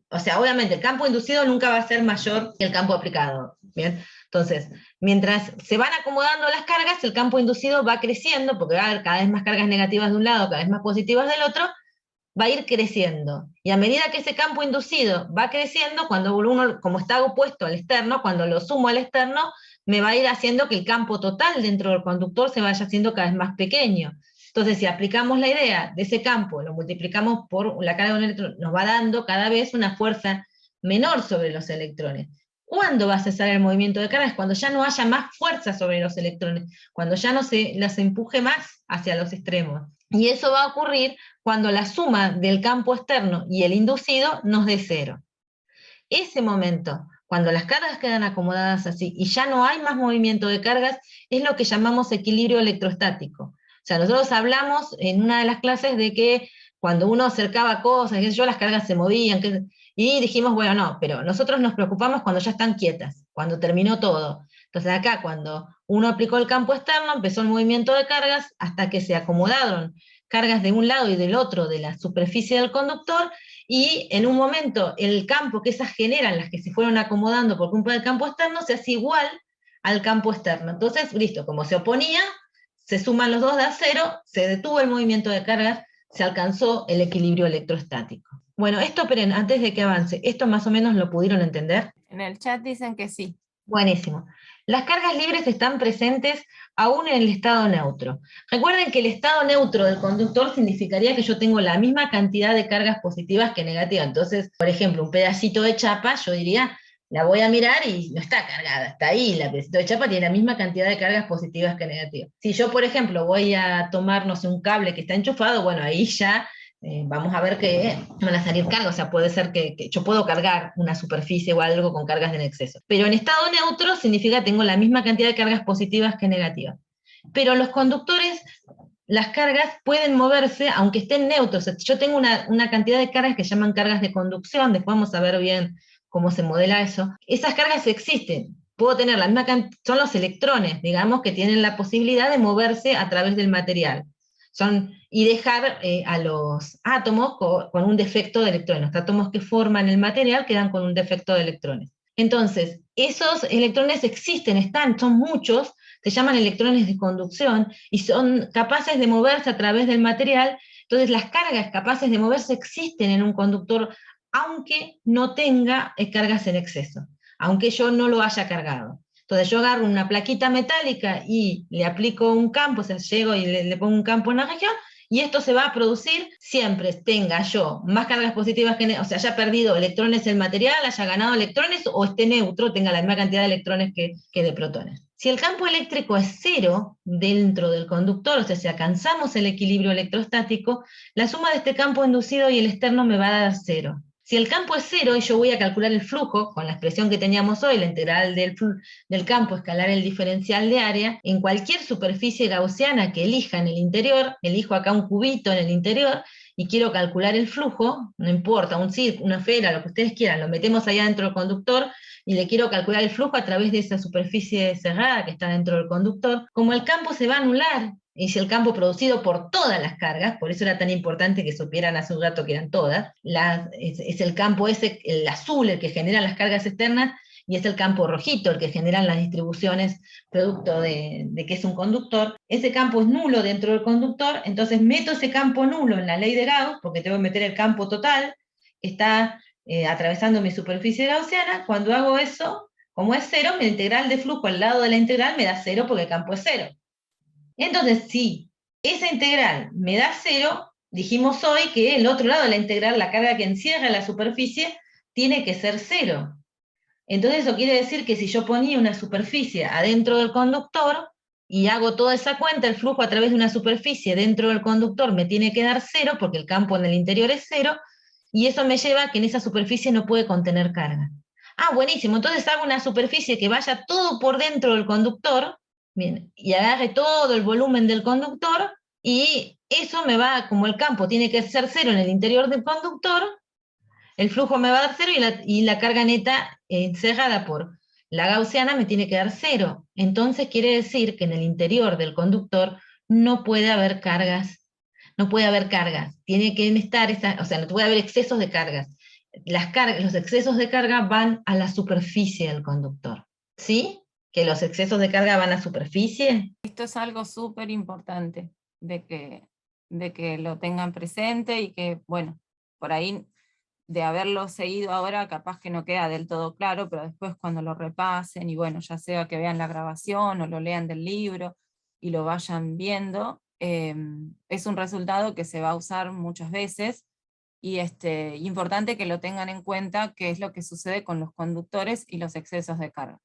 o sea, obviamente el campo inducido nunca va a ser mayor que el campo aplicado, ¿bien? Entonces, mientras se van acomodando las cargas, el campo inducido va creciendo, porque va a haber cada vez más cargas negativas de un lado, cada vez más positivas del otro, va a ir creciendo. Y a medida que ese campo inducido va creciendo, cuando uno, como está opuesto al externo, cuando lo sumo al externo, me va a ir haciendo que el campo total dentro del conductor se vaya haciendo cada vez más pequeño. Entonces, si aplicamos la idea de ese campo, lo multiplicamos por la carga de un electrón, nos va dando cada vez una fuerza menor sobre los electrones. ¿Cuándo va a cesar el movimiento de cargas? Cuando ya no haya más fuerza sobre los electrones, cuando ya no se las empuje más hacia los extremos. Y eso va a ocurrir cuando la suma del campo externo y el inducido nos dé cero. Ese momento, cuando las cargas quedan acomodadas así y ya no hay más movimiento de cargas, es lo que llamamos equilibrio electrostático. O sea, nosotros hablamos en una de las clases de que cuando uno acercaba cosas, las cargas se movían, y dijimos, bueno, no, pero nosotros nos preocupamos cuando ya están quietas, cuando terminó todo. Entonces acá, cuando uno aplicó el campo externo, empezó el movimiento de cargas hasta que se acomodaron cargas de un lado y del otro de la superficie del conductor, y en un momento el campo que esas generan, las que se fueron acomodando por culpa del campo externo, se hace igual al campo externo. Entonces, listo, como se oponía, se suman los dos, da cero, se detuvo el movimiento de cargas, se alcanzó el equilibrio electrostático. Bueno, esto, esperen, antes de que avance, ¿esto más o menos lo pudieron entender? En el chat dicen que sí. Buenísimo. Las cargas libres están presentes aún en el estado neutro. Recuerden que el estado neutro del conductor significaría que yo tengo la misma cantidad de cargas positivas que negativas. Entonces, por ejemplo, un pedacito de chapa, yo diría, la voy a mirar y no está cargada, está ahí, el pedacito de chapa tiene la misma cantidad de cargas positivas que negativas. Si yo, por ejemplo, voy a tomar, no sé, un cable que está enchufado, bueno, ahí ya vamos a ver que van a salir cargas, o sea, puede ser que yo puedo cargar una superficie o algo con cargas en exceso. Pero en estado neutro significa que tengo la misma cantidad de cargas positivas que negativas. Pero los conductores, las cargas pueden moverse aunque estén neutros. O sea, yo tengo una cantidad de cargas que llaman cargas de conducción, después vamos a ver bien cómo se modela eso. Esas cargas existen. Puedo tener la misma cantidad, son los electrones, digamos, que tienen la posibilidad de moverse a través del material. Y dejar a los átomos con un defecto de electrones. Los átomos que forman el material quedan con un defecto de electrones. Entonces, esos electrones existen, son muchos, se llaman electrones de conducción, y son capaces de moverse a través del material. Entonces, las cargas capaces de moverse existen en un conductor, aunque no tenga cargas en exceso, aunque yo no lo haya cargado. Entonces yo agarro una plaquita metálica y le aplico un campo, o sea, llego y le pongo un campo en la región, y esto se va a producir siempre tenga yo más cargas positivas o sea, haya perdido electrones el material, haya ganado electrones, o esté neutro, tenga la misma cantidad de electrones que de protones. Si el campo eléctrico es cero dentro del conductor, o sea, si alcanzamos el equilibrio electrostático, la suma de este campo inducido y el externo me va a dar cero. Si el campo es cero y yo voy a calcular el flujo, con la expresión que teníamos hoy, la integral del campo escalar el diferencial de área, en cualquier superficie gaussiana que elija en el interior, elijo acá un cubito en el interior, y quiero calcular el flujo, no importa, un círculo, una esfera, lo que ustedes quieran, lo metemos allá dentro del conductor, y le quiero calcular el flujo a través de esa superficie cerrada que está dentro del conductor, como el campo se va a anular, y si el campo producido por todas las cargas, por eso era tan importante que supieran hace un rato que eran todas, es el campo ese, el azul, el que genera las cargas externas, y es el campo rojito, el que generan las distribuciones producto de que es un conductor. Ese campo es nulo dentro del conductor, entonces meto ese campo nulo en la ley de Gauss, porque tengo que meter el campo total, que está atravesando mi superficie gaussiana. Cuando hago eso, como es cero, mi integral de flujo al lado de la integral me da cero porque el campo es cero. Entonces, si esa integral me da cero, dijimos hoy que el otro lado de la integral, la carga que encierra la superficie, tiene que ser cero. Entonces eso quiere decir que si yo ponía una superficie adentro del conductor, y hago toda esa cuenta, el flujo a través de una superficie dentro del conductor me tiene que dar cero, porque el campo en el interior es cero, y eso me lleva a que en esa superficie no puede contener carga. Ah, buenísimo, entonces hago una superficie que vaya todo por dentro del conductor, bien, y agarre todo el volumen del conductor, y eso me va, como el campo tiene que ser cero en el interior del conductor, el flujo me va a dar cero, y la carga neta encerrada por la gaussiana me tiene que dar cero. Entonces quiere decir que en el interior del conductor no puede haber cargas, tiene que estar, o sea, no puede haber excesos de cargas. Los excesos de carga van a la superficie del conductor, ¿sí? Que los excesos de carga van a superficie. Esto es algo súper importante de que lo tengan presente, y que, bueno, por ahí de haberlo seguido ahora capaz que no queda del todo claro, pero después cuando lo repasen, y bueno, ya sea que vean la grabación o lo lean del libro y lo vayan viendo, es un resultado que se va a usar muchas veces, y importante que lo tengan en cuenta, qué es lo que sucede con los conductores y los excesos de carga.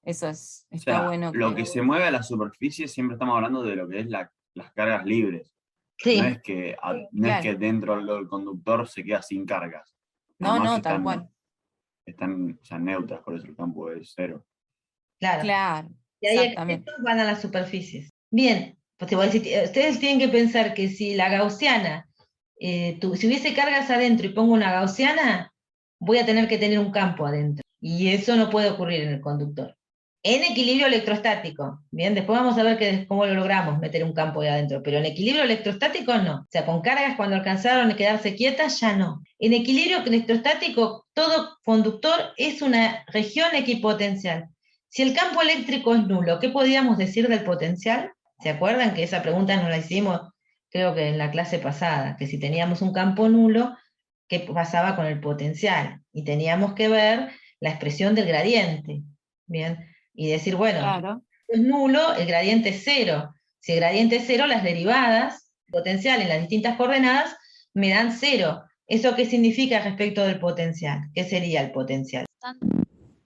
Eso O está sea, bueno. lo que se mueve a la superficie siempre estamos hablando de lo que es las cargas libres. Sí, No es que, no es que dentro del conductor se queda sin cargas. No, Además que tal cual. están, o sea, neutras, por eso el campo es cero. claro. Claro, Y ahí exactamente. estos van a las superficies. Bien, pues ustedes tienen que pensar que si la gaussiana, si hubiese cargas adentro y pongo una gaussiana, voy a tener que tener un campo adentro. Y eso no puede ocurrir en el conductor. En equilibrio electrostático, bien, después vamos a ver cómo lo logramos meter un campo de adentro, pero en equilibrio electrostático no. O sea, con cargas cuando alcanzaron a quedarse quietas, ya no. En equilibrio electrostático, todo conductor es una región equipotencial. Si el campo eléctrico es nulo, ¿qué podríamos decir del potencial? ¿Se acuerdan que esa pregunta nos la hicimos, creo que en la clase pasada, que si teníamos un campo nulo, ¿qué pasaba con el potencial? Y teníamos que ver la expresión del gradiente, ¿bien? Y decir, bueno, Claro. es nulo, el gradiente es cero. Si el gradiente es cero, las derivadas potencial en las distintas coordenadas me dan cero. ¿Eso qué significa respecto del potencial? ¿Qué sería el potencial?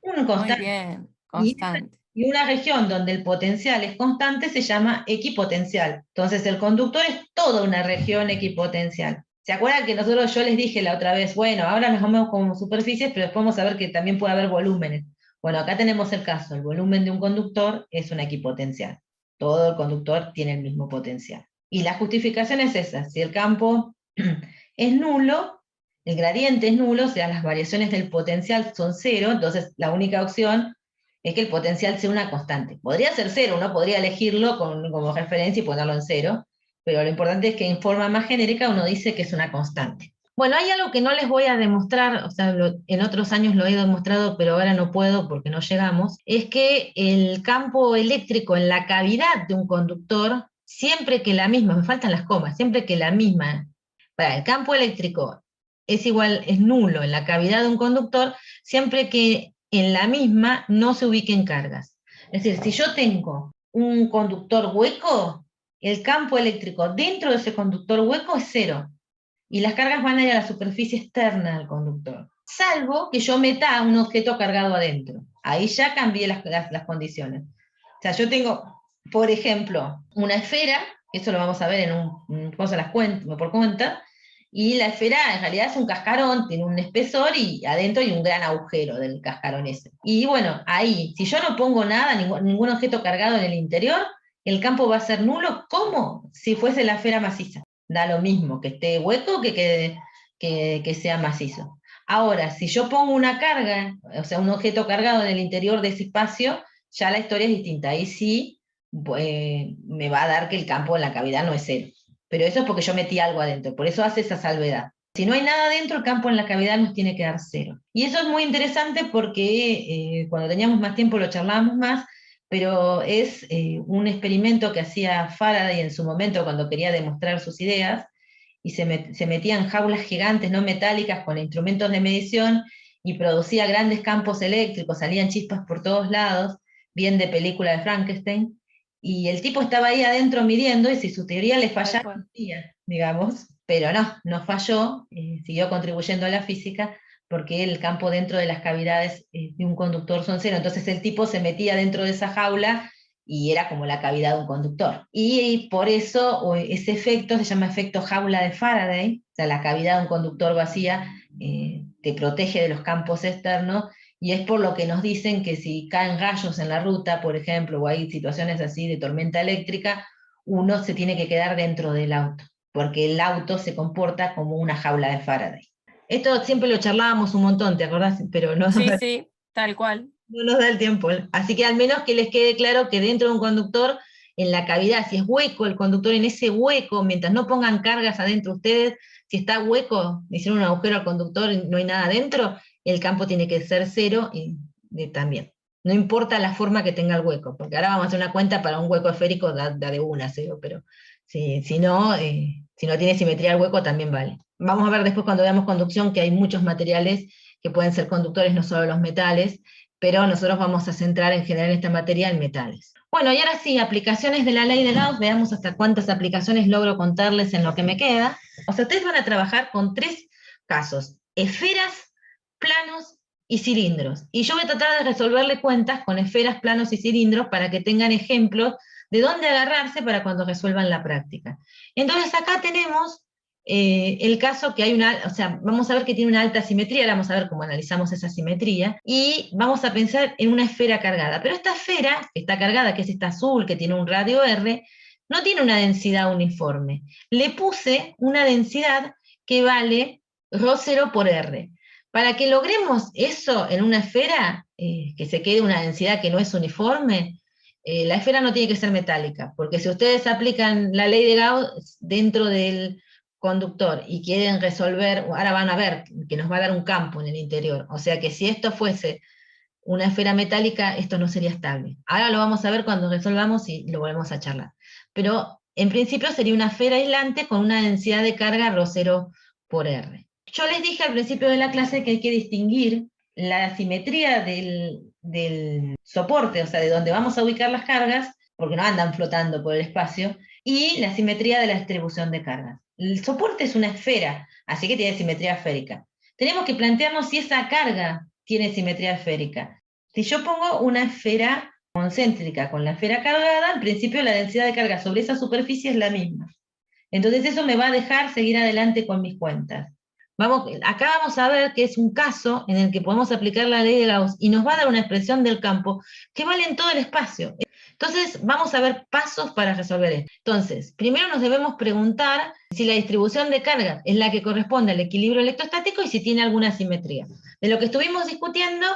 Un Muy constante. bien, constante. Y una región donde el potencial es constante se llama equipotencial. Entonces el conductor es toda una región equipotencial. ¿Se acuerdan que yo les dije la otra vez, bueno, ahora nos vamos como superficies, pero después vamos a ver que también puede haber volúmenes? Bueno, acá tenemos el caso, el volumen de un conductor es una equipotencial. Todo el conductor tiene el mismo potencial. Y la justificación es esa, si el campo es nulo, el gradiente es nulo, o sea, las variaciones del potencial son cero, entonces la única opción es que el potencial sea una constante. Podría ser cero, uno podría elegirlo como referencia y ponerlo en cero, pero lo importante es que en forma más genérica uno dice que es una constante. Bueno, hay algo que no les voy a demostrar, o sea, en otros años lo he demostrado, pero ahora no puedo porque no llegamos, es que el campo eléctrico en la cavidad de un conductor, siempre que la misma, me faltan las comas, siempre que la misma, para el campo eléctrico es nulo en la cavidad de un conductor, siempre que en la misma no se ubiquen cargas. Es decir, si yo tengo un conductor hueco, el campo eléctrico dentro de ese conductor hueco es cero, y las cargas van a ir a la superficie externa del conductor, salvo que yo meta un objeto cargado adentro. Ahí ya cambié las condiciones. O sea, yo tengo, por ejemplo, una esfera, eso lo vamos a ver en un cosa las cuentas, por cuenta, y la esfera en realidad es un cascarón, tiene un espesor y adentro hay un gran agujero del cascarón ese. Y bueno, ahí, si yo no pongo nada, ningún objeto cargado en el interior, el campo va a ser nulo como si fuese la esfera maciza. Da lo mismo que esté hueco que sea macizo. Ahora, si yo pongo una carga, o sea, un objeto cargado en el interior de ese espacio, ya la historia es distinta. Ahí sí me va a dar que el campo en la cavidad no es cero. Pero eso es porque yo metí algo adentro, por eso hace esa salvedad. Si no hay nada adentro, el campo en la cavidad nos tiene que dar cero. Y eso es muy interesante porque cuando teníamos más tiempo lo charlábamos más, pero es un experimento que hacía Faraday en su momento cuando quería demostrar sus ideas, y se metía en jaulas gigantes no metálicas con instrumentos de medición, y producía grandes campos eléctricos, salían chispas por todos lados, bien de película de Frankenstein, y el tipo estaba ahí adentro midiendo, y si su teoría le fallaba, digamos, pero no falló, siguió contribuyendo a la física, porque el campo dentro de las cavidades de un conductor son cero. Entonces el tipo se metía dentro de esa jaula y era como la cavidad de un conductor. Y por eso ese efecto se llama efecto jaula de Faraday, o sea, la cavidad de un conductor vacía te protege de los campos externos, y es por lo que nos dicen que si caen rayos en la ruta, por ejemplo, o hay situaciones así de tormenta eléctrica, uno se tiene que quedar dentro del auto, porque el auto se comporta como una jaula de Faraday. Esto siempre lo charlábamos un montón, ¿te acordás? Pero no, Sí, tal cual. No nos da el tiempo. Así que al menos que les quede claro que dentro de un conductor, en la cavidad, si es hueco el conductor, en ese hueco, mientras no pongan cargas adentro ustedes, si está hueco, hicieron un agujero al conductor y no hay nada adentro, el campo tiene que ser cero también. No importa la forma que tenga el hueco, porque ahora vamos a hacer una cuenta para un hueco esférico, da de una cero, pero si no tiene simetría el hueco también vale. Vamos a ver después cuando veamos conducción que hay muchos materiales que pueden ser conductores, no solo los metales, pero nosotros vamos a centrar en general esta materia en metales. Bueno, y ahora sí, aplicaciones de la ley de Gauss, veamos hasta cuántas aplicaciones logro contarles en lo que me queda. O sea, ustedes van a trabajar con 3 casos: esferas, planos y cilindros. Y yo voy a tratar de resolverle cuentas con esferas, planos y cilindros para que tengan ejemplos de dónde agarrarse para cuando resuelvan la práctica. Entonces acá tenemos el caso que hay o sea, vamos a ver que tiene una alta simetría, ahora vamos a ver cómo analizamos esa simetría, y vamos a pensar en una esfera cargada. Pero esta esfera que está cargada, que es esta azul, que tiene un radio R, no tiene una densidad uniforme. Le puse una densidad que vale ρ0 por R. Para que logremos eso en una esfera, que se quede una densidad que no es uniforme, la esfera no tiene que ser metálica, porque si ustedes aplican la ley de Gauss dentro del conductor y quieren resolver, ahora van a ver que nos va a dar un campo en el interior, o sea que si esto fuese una esfera metálica, esto no sería estable. Ahora lo vamos a ver cuando resolvamos y lo volvemos a charlar. Pero en principio sería una esfera aislante con una densidad de carga ρ0 por R. Yo les dije al principio de la clase que hay que distinguir la simetría del soporte, o sea, de donde vamos a ubicar las cargas, porque no andan flotando por el espacio, y la simetría de la distribución de cargas. El soporte es una esfera, así que tiene simetría esférica. Tenemos que plantearnos si esa carga tiene simetría esférica. Si yo pongo una esfera concéntrica con la esfera cargada, en principio la densidad de carga sobre esa superficie es la misma. Entonces eso me va a dejar seguir adelante con mis cuentas. Acá vamos a ver que es un caso en el que podemos aplicar la ley de Gauss y nos va a dar una expresión del campo que vale en todo el espacio. Entonces vamos a ver pasos para resolver esto. Entonces, primero nos debemos preguntar si la distribución de cargas es la que corresponde al equilibrio electrostático y si tiene alguna simetría. De lo que estuvimos discutiendo,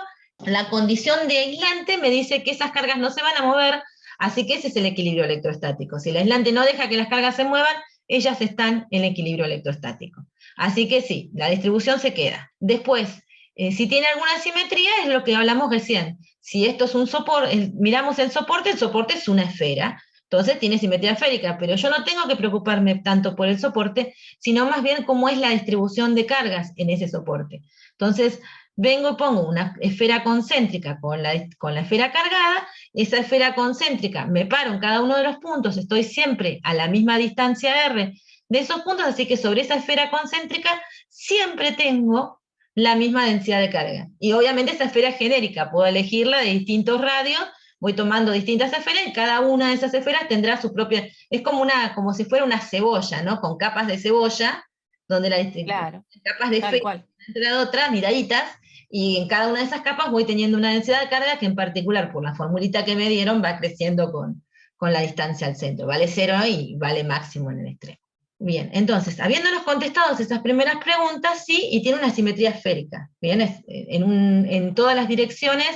la condición de aislante me dice que esas cargas no se van a mover, así que ese es el equilibrio electrostático. Si el aislante no deja que las cargas se muevan, ellas están en equilibrio electrostático. Así que sí, la distribución se queda. Después, si tiene alguna simetría, es lo que hablamos recién. Si esto es un soporte, miramos el soporte es una esfera, entonces tiene simetría esférica, pero yo no tengo que preocuparme tanto por el soporte, sino más bien cómo es la distribución de cargas en ese soporte. Entonces, vengo y pongo una esfera concéntrica con la esfera cargada, esa esfera concéntrica me paro en cada uno de los puntos, estoy siempre a la misma distancia R de esos puntos, así que sobre esa esfera concéntrica siempre tengo la misma densidad de carga. Y obviamente esa esfera es genérica, puedo elegirla de distintos radios, voy tomando distintas esferas, y cada una de esas esferas tendrá su propia, es como si fuera una cebolla, ¿no? Con capas de cebolla, donde Claro, capas de tal esfera, cual. entre otras, miraditas, y en cada una de esas capas voy teniendo una densidad de carga que en particular, por la formulita que me dieron, va creciendo con la distancia al centro. Vale 0 y vale máximo en el extremo. Bien, entonces, habiéndonos contestado esas primeras preguntas, sí, y tiene una simetría esférica. Bien, en todas las direcciones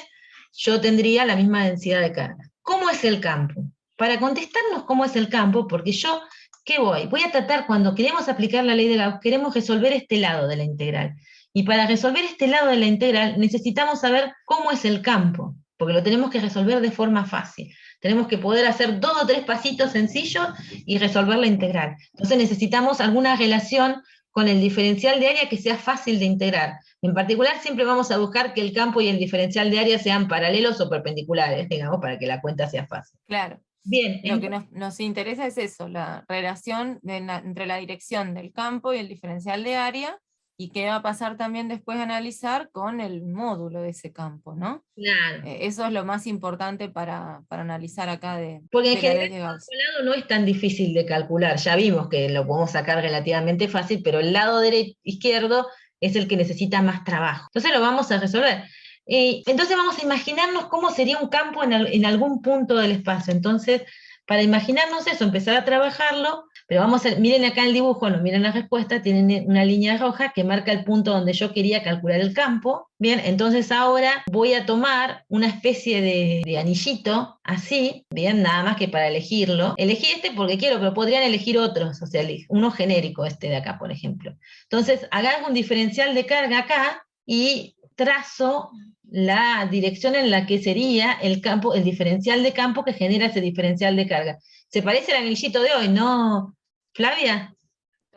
yo tendría la misma densidad de carga. ¿Cómo es el campo? Para contestarnos cómo es el campo, porque yo, ¿qué voy? Voy a tratar, cuando queremos aplicar la ley de Gauss, queremos resolver este lado de la integral. Y para resolver este lado de la integral necesitamos saber cómo es el campo, porque lo tenemos que resolver de forma fácil. Tenemos que poder hacer 2 o 3 pasitos sencillos y resolver la integral. Entonces necesitamos alguna relación con el diferencial de área que sea fácil de integrar. En particular siempre vamos a buscar que el campo y el diferencial de área sean paralelos o perpendiculares, digamos, para que la cuenta sea fácil. Claro. Bien. Lo que nos interesa es eso, la relación entre la dirección del campo y el diferencial de área, y qué va a pasar también después de analizar con el módulo de ese campo, ¿no? Claro. Eso es lo más importante para analizar acá Porque en de la ley general de Gauss. el lado no es tan difícil de calcular, ya vimos que lo podemos sacar relativamente fácil, pero el lado izquierdo es el que necesita más trabajo. Entonces lo vamos a resolver. Entonces vamos a imaginarnos cómo sería un campo en algún punto del espacio. Entonces, para imaginarnos eso, empezar a trabajarlo, pero miren acá el dibujo, no miren la respuesta, tienen una línea roja que marca el punto donde yo quería calcular el campo. Bien, entonces ahora voy a tomar una especie de anillito, así, bien, nada más que para elegirlo. Elegí este porque quiero, pero podrían elegir otros, o sea, uno genérico, este de acá, por ejemplo. Entonces, hago un diferencial de carga acá y trazo la dirección en la que sería el campo, el diferencial de campo que genera ese diferencial de carga. Se parece al anillito de hoy, ¿no, Flavia?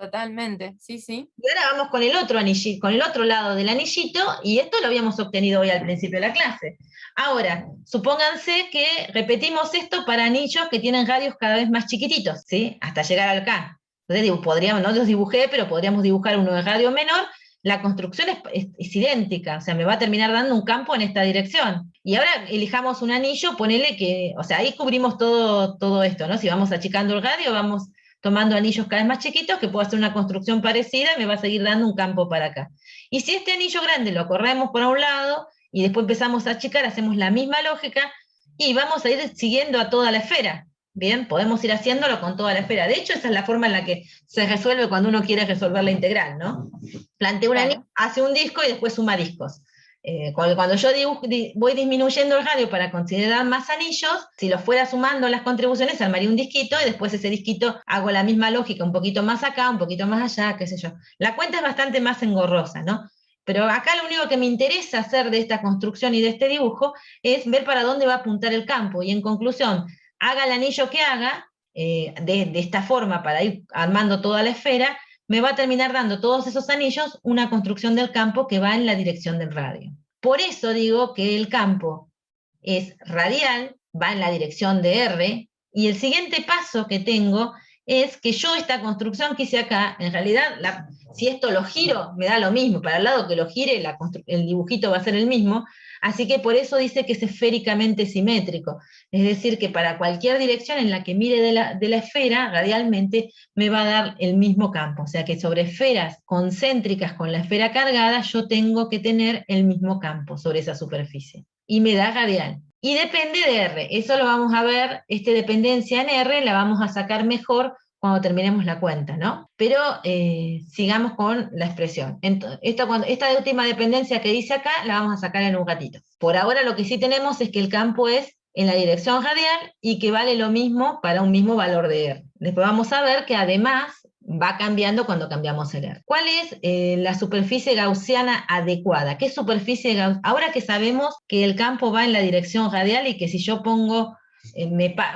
Totalmente, sí, sí. Y ahora vamos con el otro anillito, con el otro lado del anillito, y esto lo habíamos obtenido hoy al principio de la clase. Ahora, supónganse que repetimos esto para anillos que tienen radios cada vez más chiquititos, ¿sí? Hasta llegar al acá. Entonces, podríamos, no los dibujé, pero podríamos dibujar uno de radio menor. La construcción es idéntica, o sea, me va a terminar dando un campo en esta dirección. Y ahora elijamos un anillo, ponele que, o sea, ahí cubrimos todo esto, ¿no? Si vamos achicando el radio, vamos tomando anillos cada vez más chiquitos, que puedo hacer una construcción parecida y me va a seguir dando un campo para acá. Y si este anillo grande lo corremos por un lado y después empezamos a achicar, hacemos la misma lógica y vamos a ir siguiendo a toda la esfera. Bien, podemos ir haciéndolo con toda la esfera. De hecho, esa es la forma en la que se resuelve cuando uno quiere resolver la integral, ¿no? Plantea un anillo, hace un disco y después suma discos. Cuando yo voy disminuyendo el radio para considerar más anillos, si los fuera sumando las contribuciones, armaría un disquito y después ese disquito hago la misma lógica, un poquito más acá, un poquito más allá, qué sé yo. La cuenta es bastante más engorrosa, ¿no? Pero acá lo único que me interesa hacer de esta construcción y de este dibujo es ver para dónde va a apuntar el campo. Y en conclusión, haga el anillo que haga, de esta forma para ir armando toda la esfera, me va a terminar dando todos esos anillos una construcción del campo que va en la dirección del radio. Por eso digo que el campo es radial, va en la dirección de R, y el siguiente paso que tengo es que yo esta construcción que hice acá, en realidad, si esto lo giro, me da lo mismo, para el lado que lo gire, el dibujito va a ser el mismo, así que por eso dice que es esféricamente simétrico, es decir, que para cualquier dirección en la que mire de la esfera, radialmente, me va a dar el mismo campo, o sea que sobre esferas concéntricas con la esfera cargada, yo tengo que tener el mismo campo sobre esa superficie, y me da radial. Y depende de R, eso lo vamos a ver, esta dependencia en R la vamos a sacar mejor cuando terminemos la cuenta, ¿no? Pero sigamos con la expresión. Esta última dependencia que dice acá la vamos a sacar en un ratito. Por ahora lo que sí tenemos es que el campo es en la dirección radial y que vale lo mismo para un mismo valor de R. Después vamos a ver que además va cambiando cuando cambiamos el R. ¿Cuál es la superficie gaussiana adecuada? ¿Qué superficie gaussiana? Ahora que sabemos que el campo va en la dirección radial y que si yo pongo,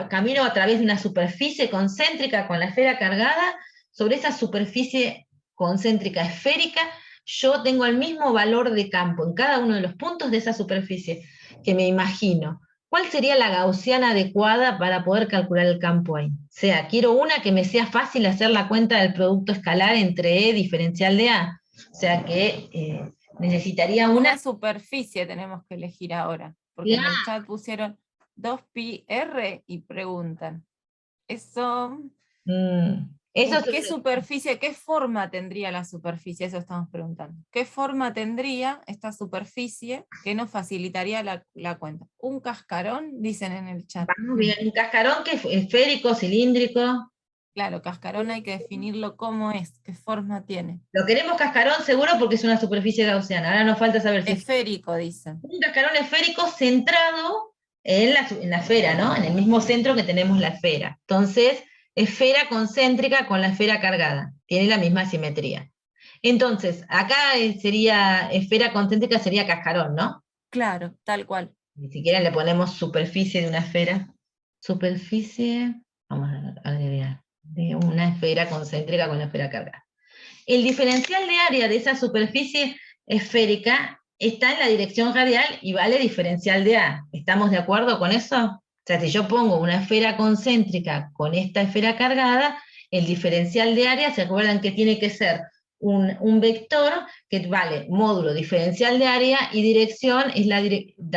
camino a través de una superficie concéntrica con la esfera cargada, sobre esa superficie concéntrica esférica, yo tengo el mismo valor de campo en cada uno de los puntos de esa superficie que me imagino. ¿Cuál sería la gaussiana adecuada para poder calcular el campo ahí? O sea, quiero una que me sea fácil hacer la cuenta del producto escalar entre E diferencial de A. O sea que necesitaría una superficie tenemos que elegir ahora, porque en el chat pusieron 2πr y preguntan. Eso ¿qué superficie, qué forma tendría la superficie? Eso estamos preguntando. ¿Qué forma tendría esta superficie que nos facilitaría la cuenta? ¿Un cascarón? Dicen en el chat. Vamos bien, un cascarón que es esférico, cilíndrico. Claro, cascarón hay que definirlo cómo es, qué forma tiene. Lo queremos cascarón seguro porque es una superficie gaussiana. Ahora nos falta saber si esférico, dicen. Un cascarón esférico centrado en la esfera, ¿no? En el mismo centro que tenemos la esfera. Entonces, esfera concéntrica con la esfera cargada. Tiene la misma simetría. Entonces, acá sería, esfera concéntrica sería cascarón, ¿no? Claro, tal cual. Y si quieren le ponemos superficie de una esfera. Superficie, vamos a agregar, de una esfera concéntrica con la esfera cargada. El diferencial de área de esa superficie esférica está en la dirección radial y vale diferencial de A. ¿Estamos de acuerdo con eso? O sea, si yo pongo una esfera concéntrica con esta esfera cargada, el diferencial de área, ¿se acuerdan que tiene que ser un vector que vale módulo diferencial de área y dirección es la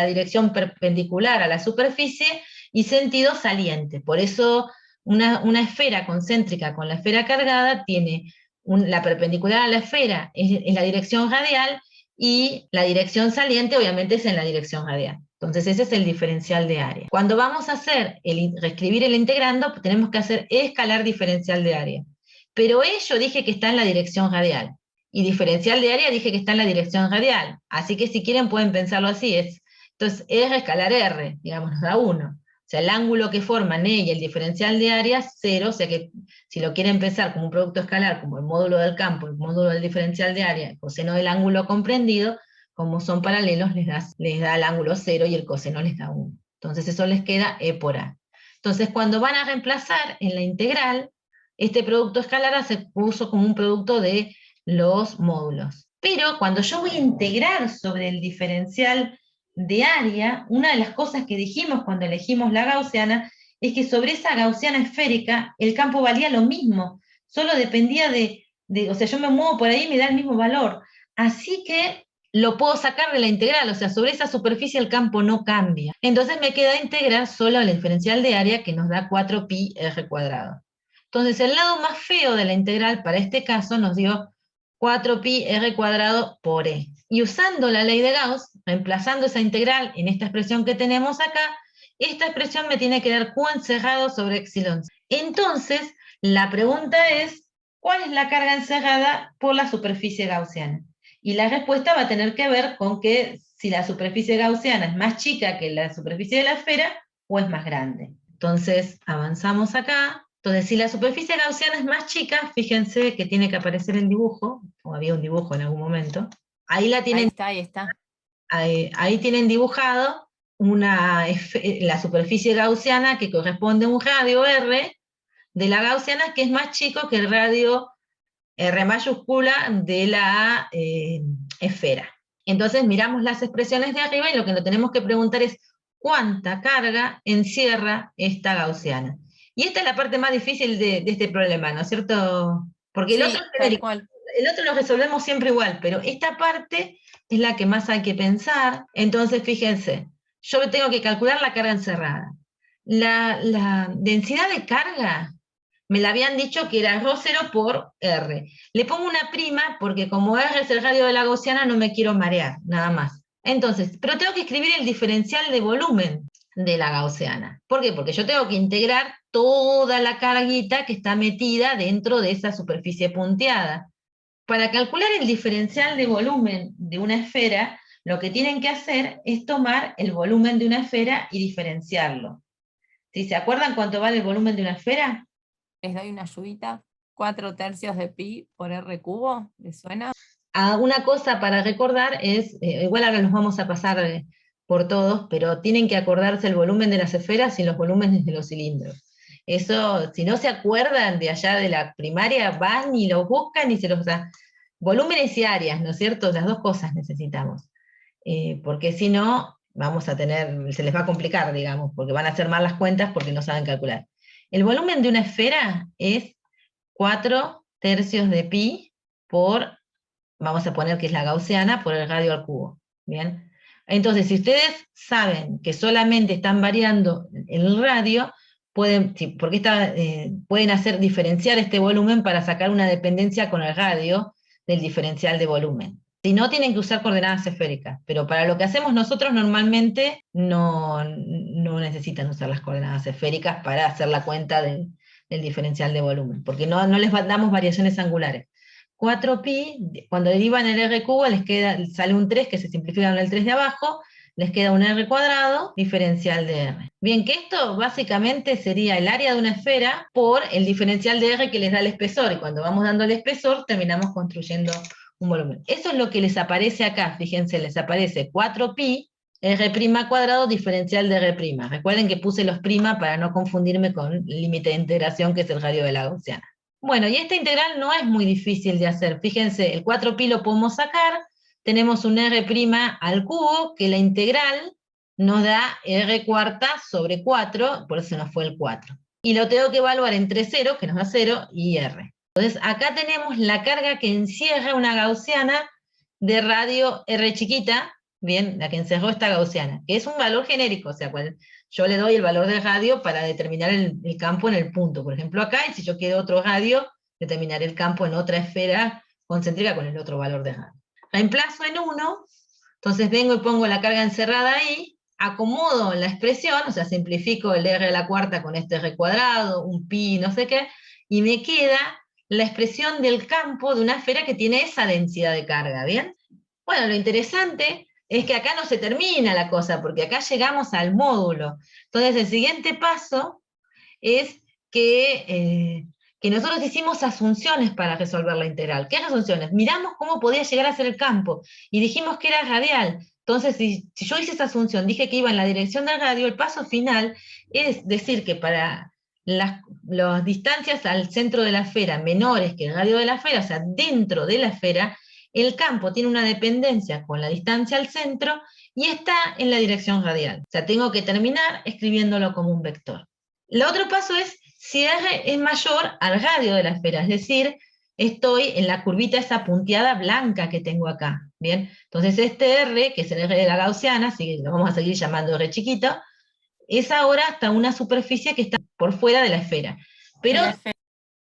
dirección perpendicular a la superficie y sentido saliente? Por eso una esfera concéntrica con la esfera cargada tiene la perpendicular a la esfera es la dirección radial y la dirección saliente obviamente es en la dirección radial. Entonces ese es el diferencial de área. Cuando vamos a reescribir el integrando, tenemos que hacer escalar diferencial de área. Pero yo dije que está en la dirección radial. Y diferencial de área dije que está en la dirección radial. Así que si quieren pueden pensarlo así. Entonces R escalar R, digamos, nos da 1. O sea, el ángulo que forman E y el diferencial de área, 0, o sea que si lo quieren pensar como un producto escalar, como el módulo del campo, el módulo del diferencial de área, el coseno del ángulo comprendido, como son paralelos, les da el ángulo 0 y el coseno les da 1. Entonces eso les queda E por A. Entonces cuando van a reemplazar en la integral, este producto escalar se puso como un producto de los módulos. Pero cuando yo voy a integrar sobre el diferencial de área, una de las cosas que dijimos cuando elegimos la gaussiana es que sobre esa gaussiana esférica el campo valía lo mismo, solo dependía o sea, yo me muevo por ahí y me da el mismo valor. Así que lo puedo sacar de la integral, o sea, sobre esa superficie el campo no cambia. Entonces me queda integrar solo el diferencial de área que nos da 4pi r cuadrado. Entonces el lado más feo de la integral para este caso nos dio 4pi r cuadrado por e. Y usando la ley de Gauss, reemplazando esa integral en esta expresión que tenemos acá, esta expresión me tiene que dar Q encerrado sobre epsilon. Entonces, la pregunta es, ¿cuál es la carga encerrada por la superficie gaussiana? Y la respuesta va a tener que ver con que si la superficie gaussiana es más chica que la superficie de la esfera o es más grande. Entonces, avanzamos acá. Entonces, si la superficie gaussiana es más chica, fíjense que tiene que aparecer el dibujo, o había un dibujo en algún momento. Ahí la tienen, Ahí está. ahí tienen dibujado la superficie gaussiana que corresponde a un radio R de la gaussiana que es más chico que el radio R mayúscula de la esfera. Entonces miramos las expresiones de arriba y lo que nos tenemos que preguntar es ¿cuánta carga encierra esta gaussiana? Y esta es la parte más difícil de este problema, ¿no es cierto? Porque Sí, tal cual. El otro lo resolvemos siempre igual, pero esta parte es la que más hay que pensar. Entonces, fíjense, yo tengo que calcular la carga encerrada. La densidad de carga me la habían dicho que era ρ0 por R. Le pongo una prima porque como R es el radio de la gaussiana no me quiero marear, nada más. Entonces, pero tengo que escribir el diferencial de volumen de la gaussiana. ¿Por qué? Porque yo tengo que integrar toda la carguita que está metida dentro de esa superficie punteada. Para calcular el diferencial de volumen de una esfera, lo que tienen que hacer es tomar el volumen de una esfera y diferenciarlo. ¿Sí? ¿Se acuerdan cuánto vale el volumen de una esfera? Les doy una ayudita. 4/3 de pi por r cubo, ¿les suena? Una cosa para recordar es, igual ahora los vamos a pasar por todos, pero tienen que acordarse el volumen de las esferas y los volúmenes de los cilindros. Eso, si no se acuerdan de allá de la primaria, van y los buscan y se los dan. Volúmenes y áreas, ¿no es cierto? Las dos cosas necesitamos. Porque si no, se les va a complicar, digamos, porque van a hacer mal las cuentas porque no saben calcular. El volumen de una esfera es 4/3 de pi por, vamos a poner que es la gaussiana, por el radio al cubo. ¿Bien? Entonces, si ustedes saben que solamente están variando el radio, pueden diferenciar este volumen para sacar una dependencia con el radio del diferencial de volumen. Si no, tienen que usar coordenadas esféricas, pero para lo que hacemos nosotros normalmente no necesitan usar las coordenadas esféricas para hacer la cuenta del diferencial de volumen, porque no les damos variaciones angulares. 4pi, cuando derivan el r cubo, sale un 3 que se simplifica con el 3 de abajo, les queda un r cuadrado, diferencial de r. Bien, que esto básicamente sería el área de una esfera por el diferencial de r que les da el espesor, y cuando vamos dando el espesor terminamos construyendo un volumen. Eso es lo que les aparece acá, fíjense, les aparece 4pi, r' cuadrado, diferencial de r'. Recuerden que puse los prima para no confundirme con el límite de integración que es el radio de la gaussiana. Bueno, y esta integral no es muy difícil de hacer. Fíjense, el 4pi lo podemos sacar, tenemos un r' al cubo, que la integral nos da r cuarta sobre 4, por eso nos fue el 4. Y lo tengo que evaluar entre 0, que nos da 0, y r. Entonces, acá tenemos la carga que encierra una gaussiana de radio r chiquita, bien, la que encerró esta gaussiana, que es un valor genérico, o sea, yo le doy el valor de radio para determinar el campo en el punto. Por ejemplo, acá, y si yo quiero otro radio, determinaré el campo en otra esfera concéntrica con el otro valor de radio. Reemplazo en 1, entonces vengo y pongo la carga encerrada ahí, acomodo la expresión, o sea, simplifico el r a la cuarta con este r cuadrado, un pi, no sé qué, y me queda la expresión del campo de una esfera que tiene esa densidad de carga, ¿bien? Bueno, lo interesante es que acá no se termina la cosa, porque acá llegamos al módulo. Entonces el siguiente paso es que nosotros hicimos asunciones para resolver la integral. ¿Qué asunciones? Miramos cómo podía llegar a ser el campo, y dijimos que era radial. Entonces, si yo hice esa asunción, dije que iba en la dirección del radio, el paso final es decir que para las distancias al centro de la esfera menores que el radio de la esfera, o sea, dentro de la esfera, el campo tiene una dependencia con la distancia al centro y está en la dirección radial. O sea, tengo que terminar escribiéndolo como un vector. El otro paso es si R es mayor al radio de la esfera, es decir, estoy en la curvita esa punteada blanca que tengo acá, ¿bien? Entonces este R, que es el R de la gaussiana, así que lo vamos a seguir llamando R chiquito, es ahora hasta una superficie que está por fuera de la esfera. Pero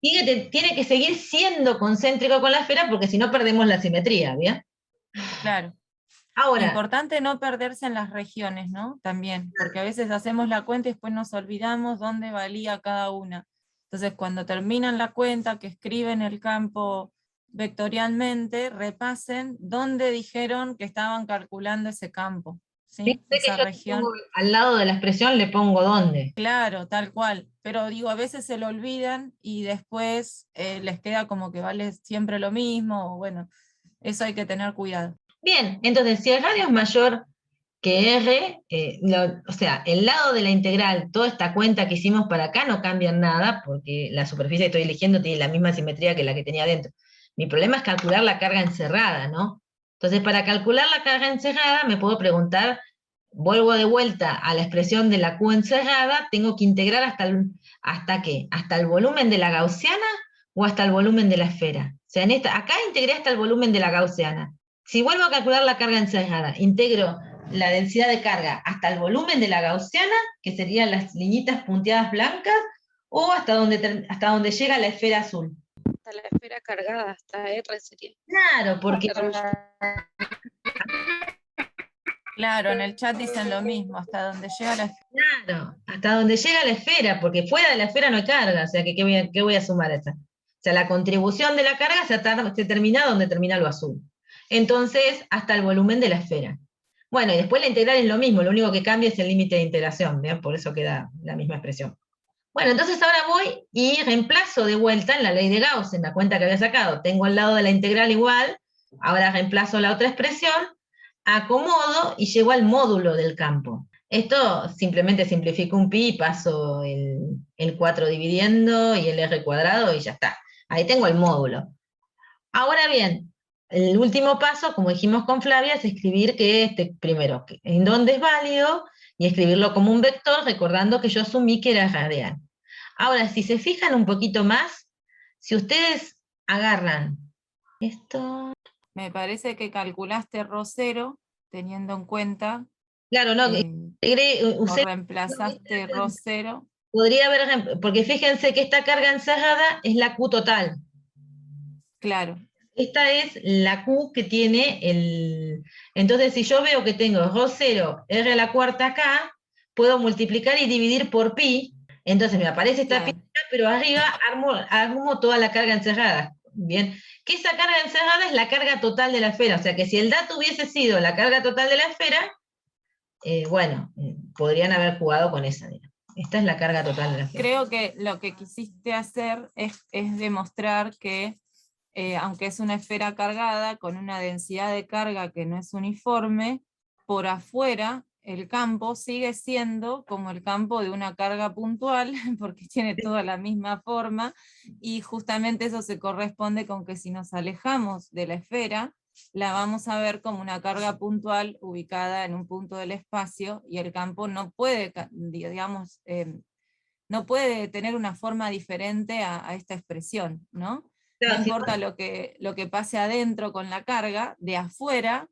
tiene que seguir siendo concéntrico con la esfera porque si no perdemos la simetría, ¿bien? Claro. Ahora, Importante no perderse en las regiones, ¿no? También, porque a veces hacemos la cuenta y después nos olvidamos dónde valía cada una. Entonces, cuando terminan la cuenta, que escriben el campo vectorialmente, repasen dónde dijeron que estaban calculando ese campo, ¿sí? fíjate Esa que yo región. pongo al lado de la expresión le pongo dónde. Claro, tal cual. Pero digo, a veces se lo olvidan y después les queda como que vale siempre lo mismo. O bueno, eso hay que tener cuidado. Bien, entonces si el radio es mayor que R, o sea, el lado de la integral, toda esta cuenta que hicimos para acá no cambia en nada, porque la superficie que estoy eligiendo tiene la misma simetría que la que tenía adentro. Mi problema es calcular la carga encerrada, ¿no? Entonces, para calcular la carga encerrada, me puedo preguntar, vuelvo de vuelta a la expresión de la Q encerrada, tengo que integrar ¿hasta qué? ¿Hasta el volumen de la gaussiana o hasta el volumen de la esfera? O sea, acá integré hasta el volumen de la gaussiana. Si vuelvo a calcular la carga encerrada, integro la densidad de carga hasta el volumen de la gaussiana, que serían las liñitas punteadas blancas, o hasta donde llega la esfera azul. Hasta la esfera cargada, hasta R sería. Claro, porque Claro, en el chat dicen lo mismo, hasta donde llega la esfera. claro, hasta donde llega la esfera, porque fuera de la esfera no hay carga, o sea, que ¿qué voy a sumar a esa? O sea, la contribución de la carga se termina donde termina lo azul. Entonces, hasta el volumen de la esfera. Bueno, y después la integral es lo mismo, lo único que cambia es el límite de integración, ¿bien? Por eso queda la misma expresión. Bueno, entonces ahora voy y reemplazo de vuelta en la ley de Gauss, en la cuenta que había sacado. Tengo al lado de la integral igual, ahora reemplazo la otra expresión, acomodo y llego al módulo del campo. Esto simplemente simplifico un pi y paso el 4 dividiendo y el r cuadrado y ya está. Ahí tengo el módulo. Ahora bien, el último paso, como dijimos con Flavia, es escribir primero, en dónde es válido, y escribirlo como un vector, recordando que yo asumí que era radial. Ahora, si se fijan un poquito más, si ustedes agarran esto... Me parece que calculaste ρ0, teniendo en cuenta, Claro, no, o reemplazaste ρ0. Podría haber, porque fíjense que esta carga encerrada es la Q total. Claro. Esta es la Q que tiene el... Entonces, si yo veo que tengo ρ0, r a la cuarta acá, puedo multiplicar y dividir por pi, entonces me aparece esta pi, pero arriba armo toda la carga encerrada. Bien, que esa carga encerrada es la carga total de la esfera, o sea que si el dato hubiese sido la carga total de la esfera, podrían haber jugado con esa, digamos. Esta es la carga total de la esfera. Creo que lo que quisiste hacer es demostrar que aunque es una esfera cargada, con una densidad de carga que no es uniforme, por afuera el campo sigue siendo como el campo de una carga puntual, porque tiene toda la misma forma, y justamente eso se corresponde con que si nos alejamos de la esfera, la vamos a ver como una carga puntual ubicada en un punto del espacio, y el campo no puede, digamos, no puede tener una forma diferente a esta expresión, ¿no? No importa lo que pase adentro con la carga, de afuera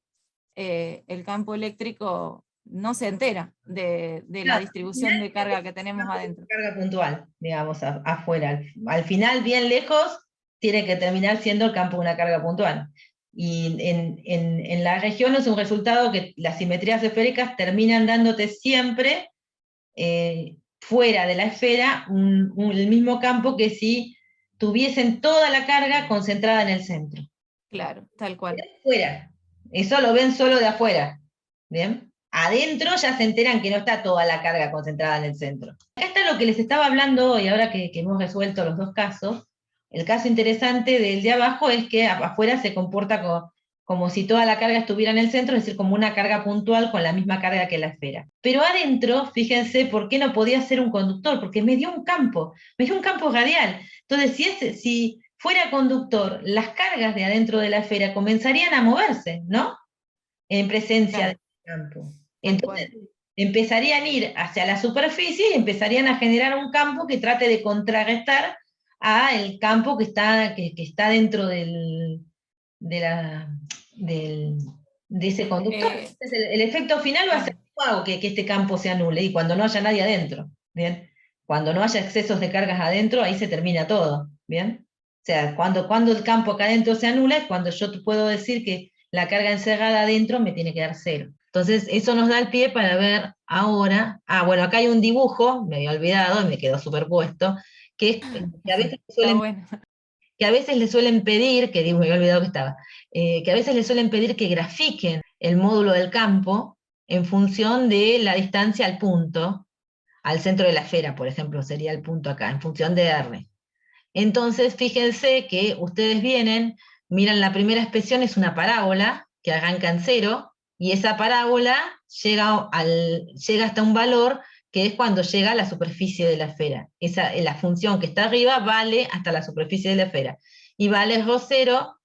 el campo eléctrico no se entera de la distribución de carga que tenemos adentro. Carga puntual, digamos, afuera. Al final, bien lejos, tiene que terminar siendo el campo una carga puntual. Y en la región es un resultado que las simetrías esféricas terminan dándote siempre fuera de la esfera el mismo campo que si tuviesen toda la carga concentrada en el centro. Claro, tal cual. Fuera. Eso lo ven solo de afuera. ¿Bien? Adentro ya se enteran que no está toda la carga concentrada en el centro. Acá está lo que les estaba hablando hoy, ahora que hemos resuelto los dos casos. El caso interesante del de abajo es que afuera se comporta como si toda la carga estuviera en el centro, es decir, como una carga puntual con la misma carga que la esfera. Pero adentro, fíjense, ¿por qué no podía ser un conductor? Porque me dio un campo radial. Entonces, si fuera conductor, las cargas de adentro de la esfera comenzarían a moverse, ¿no? En presencia del campo. Entonces, empezarían a ir hacia la superficie y empezarían a generar un campo que trate de contrarrestar al campo que está dentro de ese conductor. Entonces, el efecto final va a ser que este campo se anule, y cuando no haya nadie adentro, ¿bien? Cuando no haya excesos de cargas adentro, ahí se termina todo, ¿bien? O sea, cuando el campo acá adentro se anula, es cuando yo puedo decir que la carga encerrada adentro me tiene que dar 0. Entonces, eso nos da el pie para ver ahora, bueno, acá hay un dibujo, me había olvidado, y me quedó superpuesto, que a veces le suelen pedir, me había olvidado que estaba, que a veces le suelen pedir que grafiquen el módulo del campo en función de la distancia al punto, al centro de la esfera, por ejemplo, sería el punto acá, en función de R. Entonces, fíjense que ustedes miran la primera expresión, es una parábola que arranca en 0, y esa parábola llega hasta un valor que es cuando llega a la superficie de la esfera. La función que está arriba vale hasta la superficie de la esfera, y vale ρ0,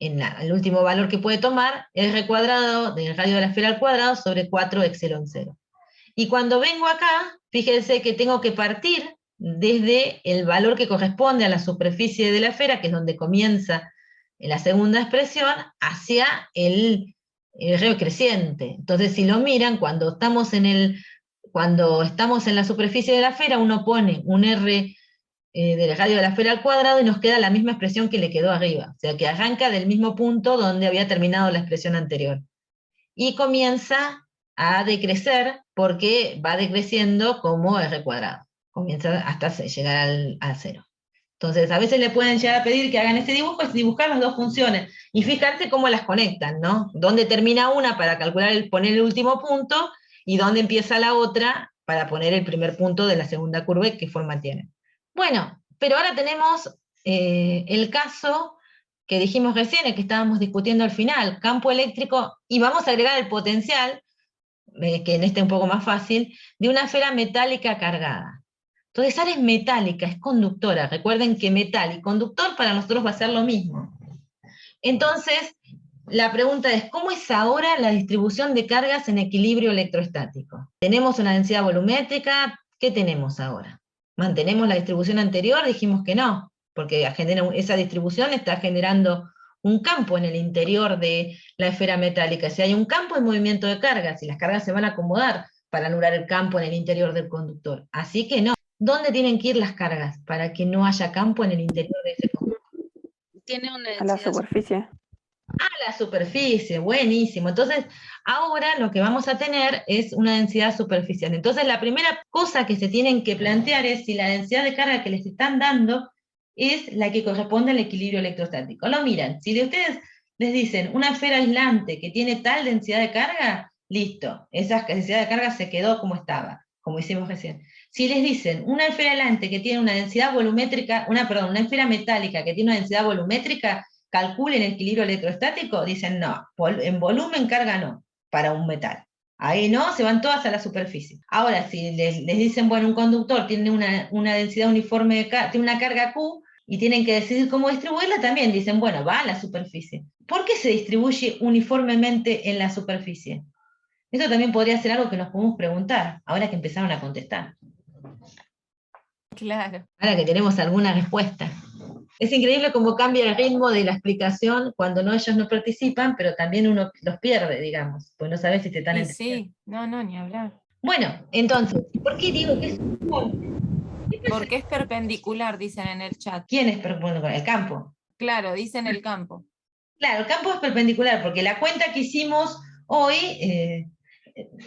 el último valor que puede tomar, R cuadrado del radio de la esfera al cuadrado sobre 4 epsilon 0. Y cuando vengo acá, fíjense que tengo que partir desde el valor que corresponde a la superficie de la esfera, que es donde comienza la segunda expresión, hacia el R creciente. Entonces, si lo miran, cuando estamos en la superficie de la esfera, uno pone un R del radio de la esfera al cuadrado y nos queda la misma expresión que le quedó arriba. O sea, que arranca del mismo punto donde había terminado la expresión anterior. Y comienza a decrecer porque va decreciendo como R cuadrado. Comienza hasta llegar al 0. Entonces, a veces le pueden llegar a pedir que hagan este dibujo, es dibujar las dos funciones, y fijarse cómo las conectan, ¿no? Dónde termina una para poner el último punto, y dónde empieza la otra para poner el primer punto de la segunda curva y qué forma tiene. Bueno, pero ahora tenemos el caso que dijimos recién, el que estábamos discutiendo al final, campo eléctrico, y vamos a agregar el potencial, que en este es un poco más fácil, de una esfera metálica cargada. Entonces, ahora es metálica, es conductora. Recuerden que metal y conductor para nosotros va a ser lo mismo. Entonces, la pregunta es, ¿cómo es ahora la distribución de cargas en equilibrio electrostático? ¿Tenemos una densidad volumétrica? ¿Qué tenemos ahora? ¿Mantenemos la distribución anterior? Dijimos que no, porque esa distribución está generando un campo en el interior de la esfera metálica. Si hay un campo, hay movimiento de cargas, y las cargas se van a acomodar para anular el campo en el interior del conductor. Así que no. ¿Dónde tienen que ir las cargas para que no haya campo en el interior de ese conductor? Tiene una A la superficie. A la superficie, buenísimo. Entonces, ahora lo que vamos a tener es una densidad superficial. Entonces, la primera cosa que se tienen que plantear es si la densidad de carga que les están dando es la que corresponde al equilibrio electrostático. Lo miran, si ustedes les dicen una esfera aislante que tiene tal densidad de carga, listo, esa densidad de carga se quedó como estaba, como hicimos recién. Si les dicen una esfera aislante que tiene una densidad volumétrica, una esfera metálica que tiene una densidad volumétrica, calculen el equilibrio electrostático, dicen no, en volumen carga no, para un metal. Ahí no, se van todas a la superficie. Ahora, si les dicen, bueno, un conductor tiene una densidad uniforme de carga, tiene una carga Q, y tienen que decidir cómo distribuirla, también dicen, bueno, va a la superficie. ¿Por qué se distribuye uniformemente en la superficie? Eso también podría ser algo que nos podemos preguntar, ahora que empezaron a contestar. Claro. Ahora que tenemos alguna respuesta. Es increíble cómo cambia el ritmo de la explicación cuando ellos no participan, pero también uno los pierde, digamos, pues no sabes si te están entendiendo. Sí, no, ni hablar. Bueno, entonces, ¿por qué digo que es un corte? Porque es perpendicular, dicen en el chat. ¿Quién es perpendicular? El campo. Claro, dicen el campo. Claro, el campo es perpendicular, porque la cuenta que hicimos hoy,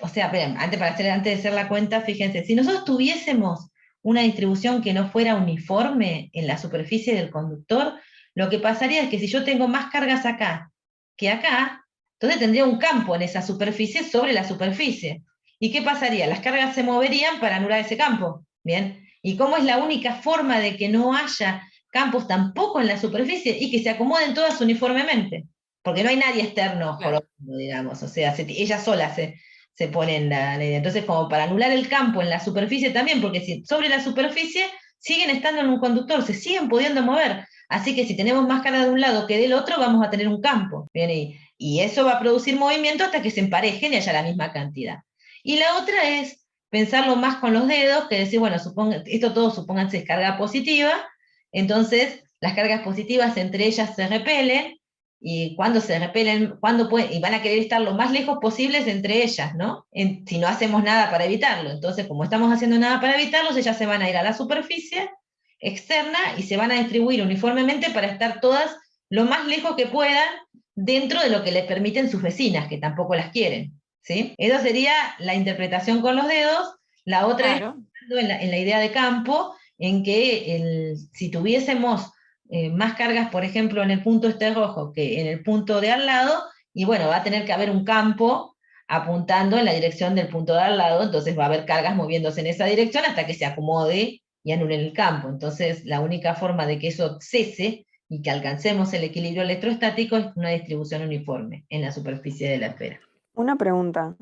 o sea, esperen, antes de hacer la cuenta, fíjense, si nosotros tuviésemos una distribución que no fuera uniforme en la superficie del conductor, lo que pasaría es que si yo tengo más cargas acá que acá, entonces tendría un campo en esa superficie sobre la superficie. ¿Y qué pasaría? Las cargas se moverían para anular ese campo. ¿Bien? ¿Y cómo es la única forma de que no haya campos tampoco en la superficie y que se acomoden todas uniformemente? porque no hay nadie externo Claro. jorobando, digamos, o sea, ella sola se pone en la idea. Entonces, como para anular el campo en la superficie también, porque si sobre la superficie siguen estando en un conductor, se siguen pudiendo mover. Así que si tenemos más carga de un lado que del otro, vamos a tener un campo. Bien, y eso va a producir movimiento hasta que se emparejen y haya la misma cantidad. Y la otra es pensarlo más con los dedos, que decir, bueno, esto todo supónganse es carga positiva, entonces las cargas positivas entre ellas se repelen, y cuando se repelen, y van a querer estar lo más lejos posibles entre ellas, ¿no? Si no hacemos nada para evitarlo. Entonces, como estamos haciendo nada para evitarlos, ellas se van a ir a la superficie externa y se van a distribuir uniformemente para estar todas lo más lejos que puedan dentro de lo que les permiten sus vecinas, que tampoco las quieren, ¿sí? Esa sería la interpretación con los dedos. La otra Claro. es en la idea de campo, en que si tuviésemos más cargas, por ejemplo, en el punto este rojo que en el punto de al lado, y bueno, va a tener que haber un campo apuntando en la dirección del punto de al lado, entonces va a haber cargas moviéndose en esa dirección hasta que se acomode y anulen el campo. Entonces, la única forma de que eso cese y que alcancemos el equilibrio electrostático es una distribución uniforme en la superficie de la esfera. Una pregunta.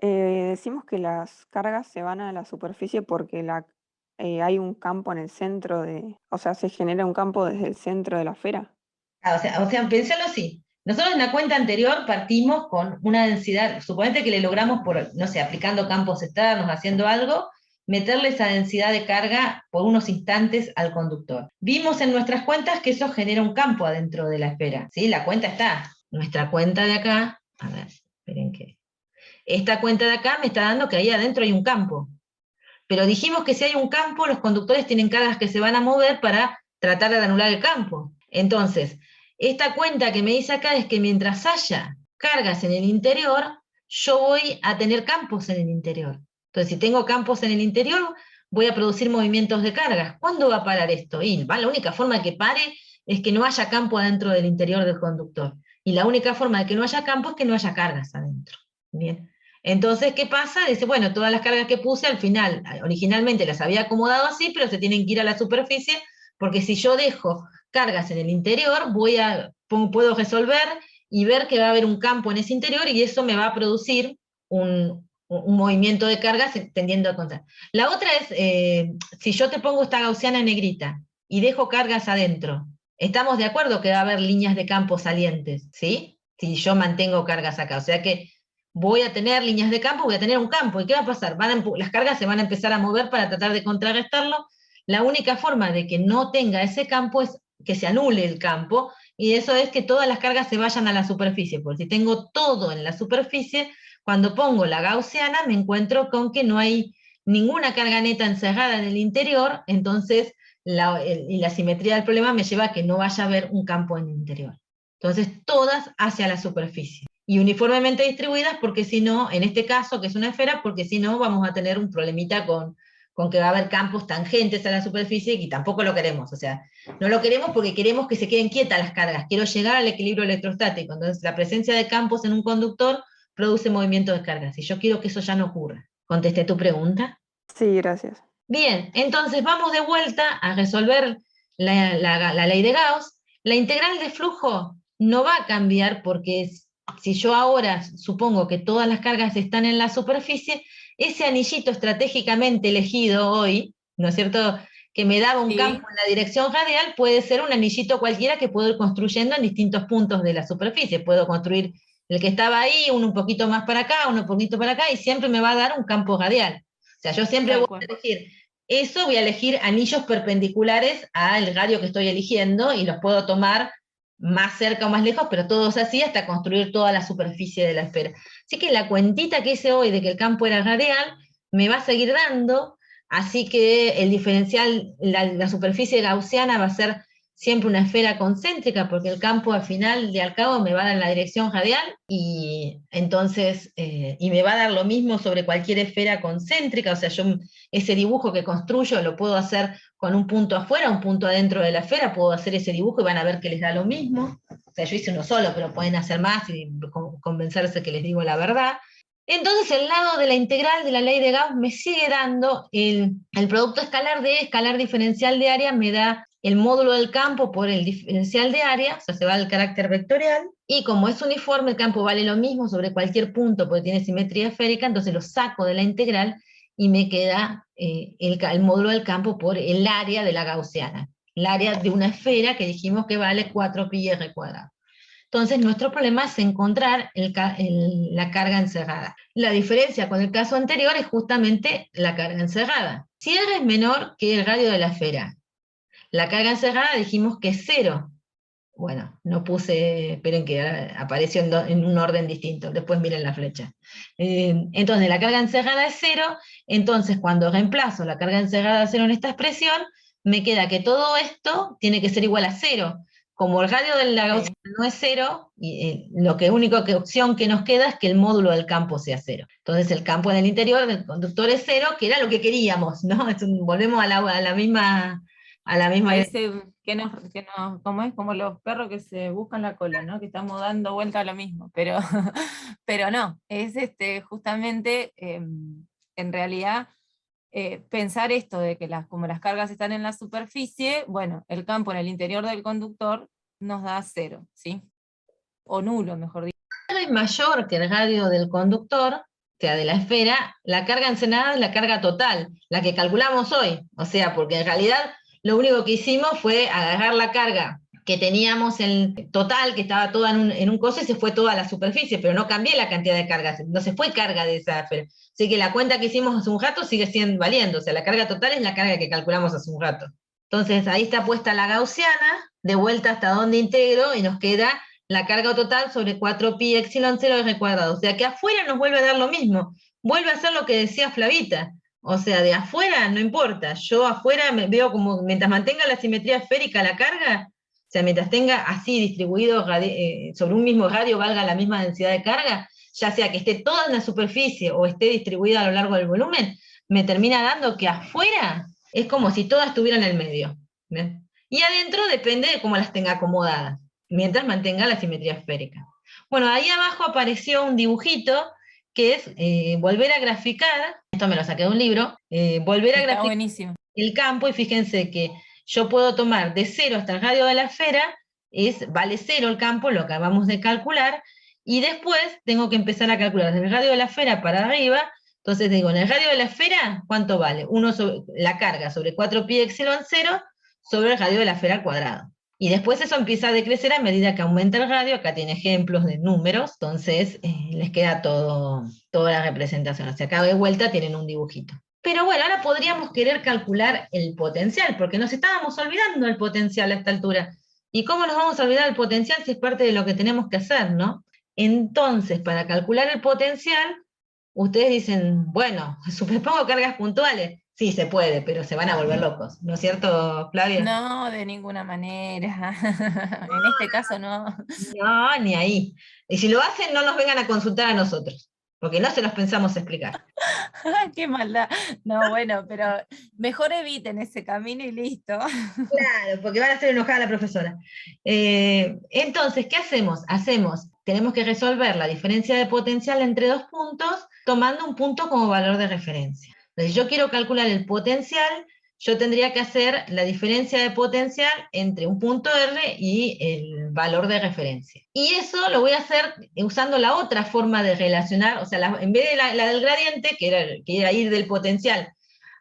Decimos que las cargas se van a la superficie porque hay un campo en el centro o sea, se genera un campo desde el centro de la esfera. O sea, pensalo así. Nosotros en la cuenta anterior partimos con una densidad, suponete que le logramos no sé, aplicando campos externos, haciendo algo, meterle esa densidad de carga por unos instantes al conductor. Vimos en nuestras cuentas que eso genera un campo adentro de la esfera, ¿sí? La cuenta está. Nuestra cuenta de acá, a ver, esperen que... Esta cuenta de acá me está dando que ahí adentro hay un campo. Pero dijimos que si hay un campo, los conductores tienen cargas que se van a mover para tratar de anular el campo. Entonces, esta cuenta que me dice acá es que mientras haya cargas en el interior, yo voy a tener campos en el interior. Entonces, si tengo campos en el interior, voy a producir movimientos de cargas. ¿Cuándo va a parar esto? Y la única forma de que pare es que no haya campo adentro del interior del conductor. Y la única forma de que no haya campo es que no haya cargas adentro. Bien. Entonces, ¿qué pasa? Dice, bueno, todas las cargas que puse al final, originalmente las había acomodado así, pero se tienen que ir a la superficie, porque si yo dejo cargas en el interior, puedo resolver y ver que va a haber un campo en ese interior y eso me va a producir un movimiento de cargas tendiendo a contar. La otra es, si yo te pongo esta gaussiana negrita y dejo cargas adentro, estamos de acuerdo que va a haber líneas de campo salientes, ¿sí? Si yo mantengo cargas acá, o sea que voy a tener líneas de campo, voy a tener un campo, ¿y qué va a pasar? Las cargas se van a empezar a mover para tratar de contrarrestarlo. La única forma de que no tenga ese campo es que se anule el campo, y eso es que todas las cargas se vayan a la superficie, porque si tengo todo en la superficie, cuando pongo la gaussiana me encuentro con que no hay ninguna carga neta encerrada en el interior, entonces la simetría del problema me lleva a que no vaya a haber un campo en el interior. Entonces todas hacia la superficie. Y uniformemente distribuidas, porque si no, en este caso, que es una esfera, porque si no vamos a tener un problemita con que va a haber campos tangentes a la superficie, y tampoco lo queremos, o sea, no lo queremos porque queremos que se queden quietas las cargas, quiero llegar al equilibrio electrostático, entonces la presencia de campos en un conductor produce movimiento de cargas, y yo quiero que eso ya no ocurra. ¿Contesté tu pregunta? Sí, gracias. Bien, entonces vamos de vuelta a resolver la ley de Gauss. La integral de flujo no va a cambiar porque si yo ahora supongo que todas las cargas están en la superficie, ese anillito estratégicamente elegido hoy, ¿no es cierto?, que me daba un campo en la dirección radial, puede ser un anillito cualquiera que puedo ir construyendo en distintos puntos de la superficie. Puedo construir el que estaba ahí, uno un poquito más para acá, uno un poquito para acá, y siempre me va a dar un campo radial. O sea, yo siempre voy a elegir eso, voy a elegir anillos perpendiculares al radio que estoy eligiendo, y los puedo tomar más cerca o más lejos, pero todos así hasta construir toda la superficie de la esfera. Así que la cuentita que hice hoy de que el campo era radial, me va a seguir dando, así que el diferencial, la superficie gaussiana va a ser siempre una esfera concéntrica, porque el campo al final de al cabo me va a dar en la dirección radial, y entonces, y me va a dar lo mismo sobre cualquier esfera concéntrica, o sea, yo ese dibujo que construyo lo puedo hacer con un punto afuera, un punto adentro de la esfera, puedo hacer ese dibujo y van a ver que les da lo mismo. O sea, yo hice uno solo, pero pueden hacer más y convencerse que les digo la verdad. Entonces el lado de la integral de la ley de Gauss me sigue dando el producto escalar de escalar diferencial de área, me da el módulo del campo por el diferencial de área, o sea, se va al carácter vectorial, Y como es uniforme, el campo vale lo mismo sobre cualquier punto porque tiene simetría esférica, entonces lo saco de la integral y me queda el módulo del campo por el área de la gaussiana, el área de una esfera que dijimos que vale 4πr². Entonces nuestro problema es encontrar la carga encerrada. La diferencia con el caso anterior es justamente la carga encerrada. Si R es menor que el radio de la esfera, la carga encerrada dijimos que es 0. Bueno, no puse, esperen que apareció en un orden distinto, después miren la flecha. Entonces la carga encerrada es 0, entonces cuando reemplazo la carga encerrada a 0 en esta expresión, me queda que todo esto tiene que ser igual a 0. Como el radio de la gaussiana no es 0, única opción que nos queda es que el módulo del campo sea 0. Entonces el campo en el interior del conductor es 0, que era lo que queríamos, ¿no? Volvemos a la misma... Parece como es como los perros que se buscan la cola, ¿no? Que estamos dando vuelta a lo mismo, pero, pero no, es justamente en realidad pensar esto de que como las cargas están en la superficie, bueno, el campo en el interior del conductor nos da 0, ¿sí? O nulo, mejor dicho. Si es mayor que el radio del conductor, o sea, de la esfera, la carga encerrada es la carga total, la que calculamos hoy, o sea, porque en realidad lo único que hicimos fue agarrar la carga que teníamos en total, que estaba toda en un coso, y se fue toda a la superficie, pero no cambié la cantidad de cargas, no se fue carga de esa esfera. Así que la cuenta que hicimos hace un rato sigue siendo valiendo, o sea, la carga total es la carga que calculamos hace un rato. Entonces ahí está puesta la gaussiana, de vuelta hasta donde integro, y nos queda la carga total sobre 4πε0r². O sea que afuera nos vuelve a dar lo mismo, vuelve a ser lo que decía Flavita. O sea, de afuera no importa, yo afuera me veo como, mientras mantenga la simetría esférica la carga, o sea, mientras tenga así distribuido sobre un mismo radio, valga la misma densidad de carga, ya sea que esté toda en la superficie o esté distribuida a lo largo del volumen, me termina dando que afuera es como si todas estuvieran en el medio. ¿Ven? Y adentro depende de cómo las tenga acomodadas, mientras mantenga la simetría esférica. Bueno, ahí abajo apareció un dibujito que es volver a graficar, esto me lo saqué de un libro, volver a Está graficar buenísimo. el campo, y fíjense que yo puedo tomar de 0 hasta el radio de la esfera, vale 0 el campo, lo acabamos de calcular, y después tengo que empezar a calcular desde el radio de la esfera para arriba. Entonces digo, en el radio de la esfera, ¿cuánto vale? La carga sobre 4πε0 sobre el radio de la esfera al cuadrado. Y después eso empieza a decrecer a medida que aumenta el radio. Acá tiene ejemplos de números, entonces les queda toda la representación. O sea, acá de vuelta tienen un dibujito. Pero bueno, ahora podríamos querer calcular el potencial, porque nos estábamos olvidando del potencial a esta altura. ¿Y cómo nos vamos a olvidar del potencial si es parte de lo que tenemos que hacer, no? Entonces, para calcular el potencial, ustedes dicen, bueno, supongo cargas puntuales. Sí, se puede, pero se van a volver locos, ¿no es cierto, Flavia? No, de ninguna manera. En este caso no. No, ni ahí. Y si lo hacen, no nos vengan a consultar a nosotros, porque no se los pensamos explicar. Qué maldad. No, bueno, pero mejor eviten ese camino y listo. Claro, porque van a hacer enojar a la profesora. Entonces, ¿qué hacemos? Tenemos que resolver la diferencia de potencial entre dos puntos, tomando un punto como valor de referencia. Entonces, si yo quiero calcular el potencial, yo tendría que hacer la diferencia de potencial entre un punto R y el valor de referencia. Y eso lo voy a hacer usando la otra forma de relacionar, o sea, en vez de la del gradiente, que era ir del potencial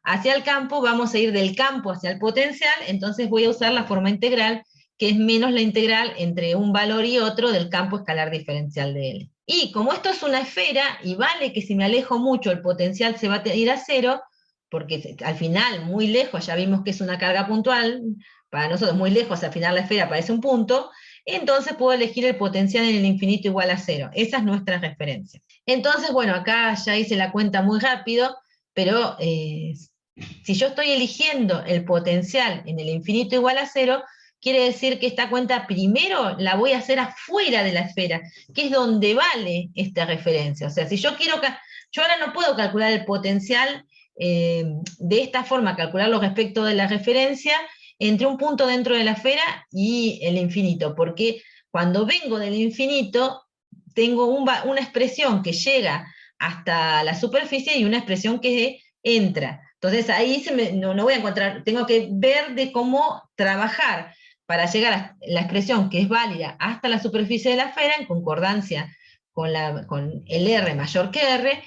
hacia el campo, vamos a ir del campo hacia el potencial, entonces voy a usar la forma integral, que es menos la integral entre un valor y otro del campo escalar diferencial de L. Y como esto es una esfera, y vale que si me alejo mucho el potencial se va a ir a 0, porque al final, muy lejos, ya vimos que es una carga puntual, para nosotros muy lejos, al final la esfera parece un punto, entonces puedo elegir el potencial en el infinito igual a 0. Esa es nuestra referencia. Entonces, bueno, acá ya hice la cuenta muy rápido, pero si yo estoy eligiendo el potencial en el infinito igual a 0, quiere decir que esta cuenta primero la voy a hacer afuera de la esfera, que es donde vale esta referencia. O sea, si yo quiero, yo ahora no puedo calcular el potencial de esta forma, calcularlo respecto de la referencia entre un punto dentro de la esfera y el infinito, porque cuando vengo del infinito tengo una expresión que llega hasta la superficie y una expresión que entra. Entonces ahí no voy a encontrar, tengo que ver de cómo trabajar para llegar a la expresión que es válida hasta la superficie de la esfera, en concordancia con el R mayor que R,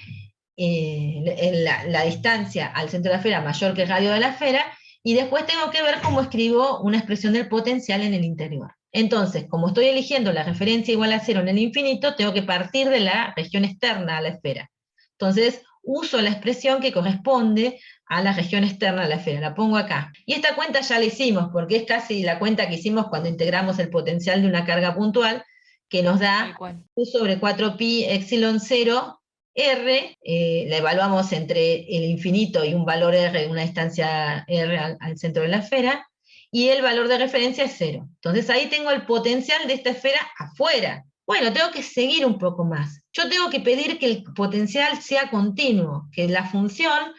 la distancia al centro de la esfera mayor que el radio de la esfera, y después tengo que ver cómo escribo una expresión del potencial en el interior. Entonces, como estoy eligiendo la referencia igual a 0 en el infinito, tengo que partir de la región externa a la esfera. Entonces, uso la expresión que corresponde a la región externa de la esfera, la pongo acá. Y esta cuenta ya la hicimos, porque es casi la cuenta que hicimos cuando integramos el potencial de una carga puntual, que nos da U sobre 4pi epsilon 0 R, la evaluamos entre el infinito y un valor R de una distancia R al centro de la esfera, y el valor de referencia es 0. Entonces ahí tengo el potencial de esta esfera afuera. Bueno, tengo que seguir un poco más. Yo tengo que pedir que el potencial sea continuo, que la función,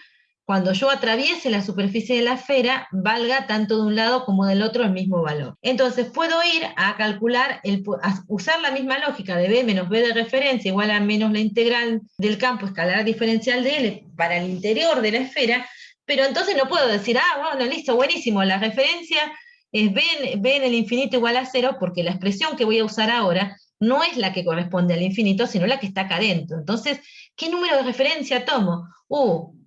cuando yo atraviese la superficie de la esfera, valga tanto de un lado como del otro el mismo valor. Entonces puedo ir a calcular, a usar la misma lógica de B menos B de referencia igual a menos la integral del campo escalar diferencial de L para el interior de la esfera, pero entonces no puedo decir, bueno, listo, buenísimo, la referencia es B en el infinito igual a 0, porque la expresión que voy a usar ahora no es la que corresponde al infinito, sino la que está acá adentro. Entonces, ¿qué número de referencia tomo?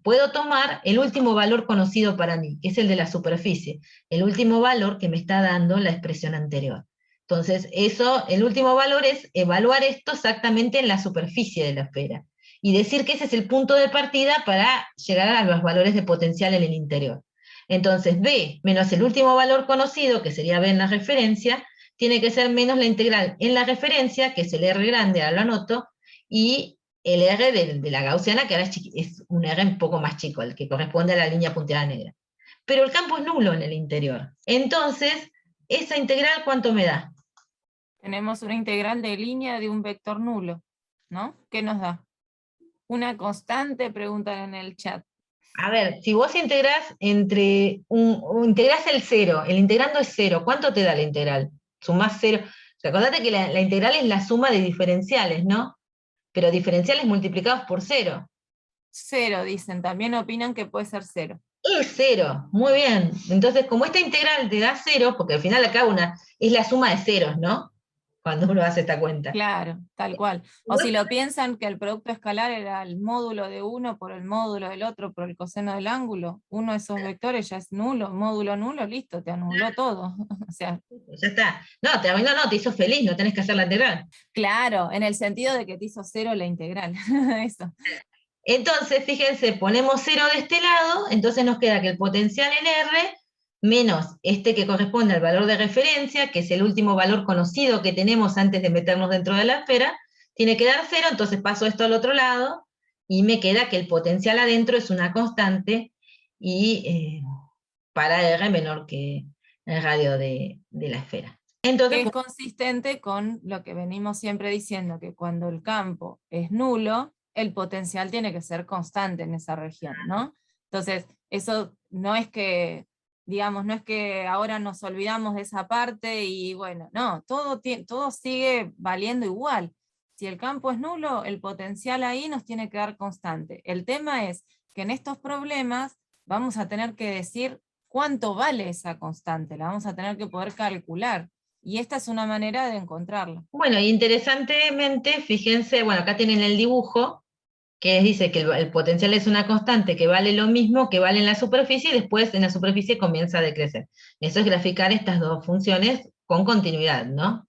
Puedo tomar el último valor conocido para mí, que es el de la superficie, el último valor que me está dando la expresión anterior. Entonces, el último valor es evaluar esto exactamente en la superficie de la esfera, y decir que ese es el punto de partida para llegar a los valores de potencial en el interior. Entonces, B menos el último valor conocido, que sería B en la referencia, tiene que ser menos la integral en la referencia, que es el R grande, ahora lo anoto, y el R de la gaussiana, que ahora es un R un poco más chico, el que corresponde a la línea punteada negra. Pero el campo es nulo en el interior. Entonces, esa integral, ¿cuánto me da? Tenemos una integral de línea de un vector nulo, ¿no? ¿Qué nos da? Una constante, preguntan en el chat. A ver, si vos integrás integrás el 0, el integrando es 0, ¿cuánto te da la integral? Sumás 0. O sea, acordate que la integral es la suma de diferenciales, ¿no? Pero diferenciales multiplicados por 0. 0, dicen, también opinan que puede ser 0. Es 0, muy bien. Entonces, como esta integral te da 0, porque al final acá es la suma de ceros, ¿no? Cuando uno hace esta cuenta. Claro, tal cual. O si lo piensan que el producto escalar era el módulo de uno por el módulo del otro por el coseno del ángulo, uno de esos vectores ya es nulo, módulo nulo, listo, te anuló todo. O sea, ya está. No, te hizo feliz, no tenés que hacer la integral. Claro, en el sentido de que te hizo 0 la integral. Eso. Entonces, fíjense, ponemos 0 de este lado, entonces nos queda que el potencial en R, menos este que corresponde al valor de referencia, que es el último valor conocido que tenemos antes de meternos dentro de la esfera, tiene que dar 0, entonces paso esto al otro lado, y me queda que el potencial adentro es una constante, y para R menor que el radio de la esfera. Entonces, es consistente con lo que venimos siempre diciendo, que cuando el campo es nulo, el potencial tiene que ser constante en esa región, ¿no? Entonces, eso no es que, digamos, no es que ahora nos olvidamos de esa parte y bueno, no, todo sigue valiendo igual. Si el campo es nulo, el potencial ahí nos tiene que dar constante. El tema es que en estos problemas vamos a tener que decir cuánto vale esa constante, la vamos a tener que poder calcular. Y esta es una manera de encontrarla. Bueno, interesantemente, fíjense, bueno, acá tienen el dibujo, que dice que el potencial es una constante que vale lo mismo que vale en la superficie, y después en la superficie comienza a decrecer. Eso es graficar estas dos funciones con continuidad, ¿no?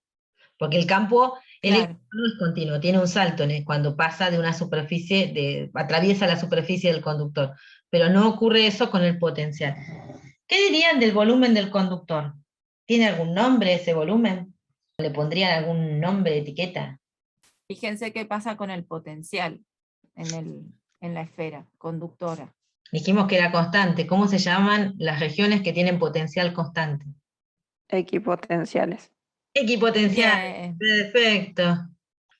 Porque el campo eléctrico no es continuo, tiene un salto cuando pasa de una superficie, atraviesa la superficie del conductor, pero no ocurre eso con el potencial. ¿Qué dirían del volumen del conductor? ¿Tiene algún nombre ese volumen? ¿Le pondrían algún nombre, etiqueta? Fíjense qué pasa con el potencial en la esfera conductora. Dijimos que era constante. ¿Cómo se llaman las regiones que tienen potencial constante? Equipotenciales. Equipotenciales, perfecto.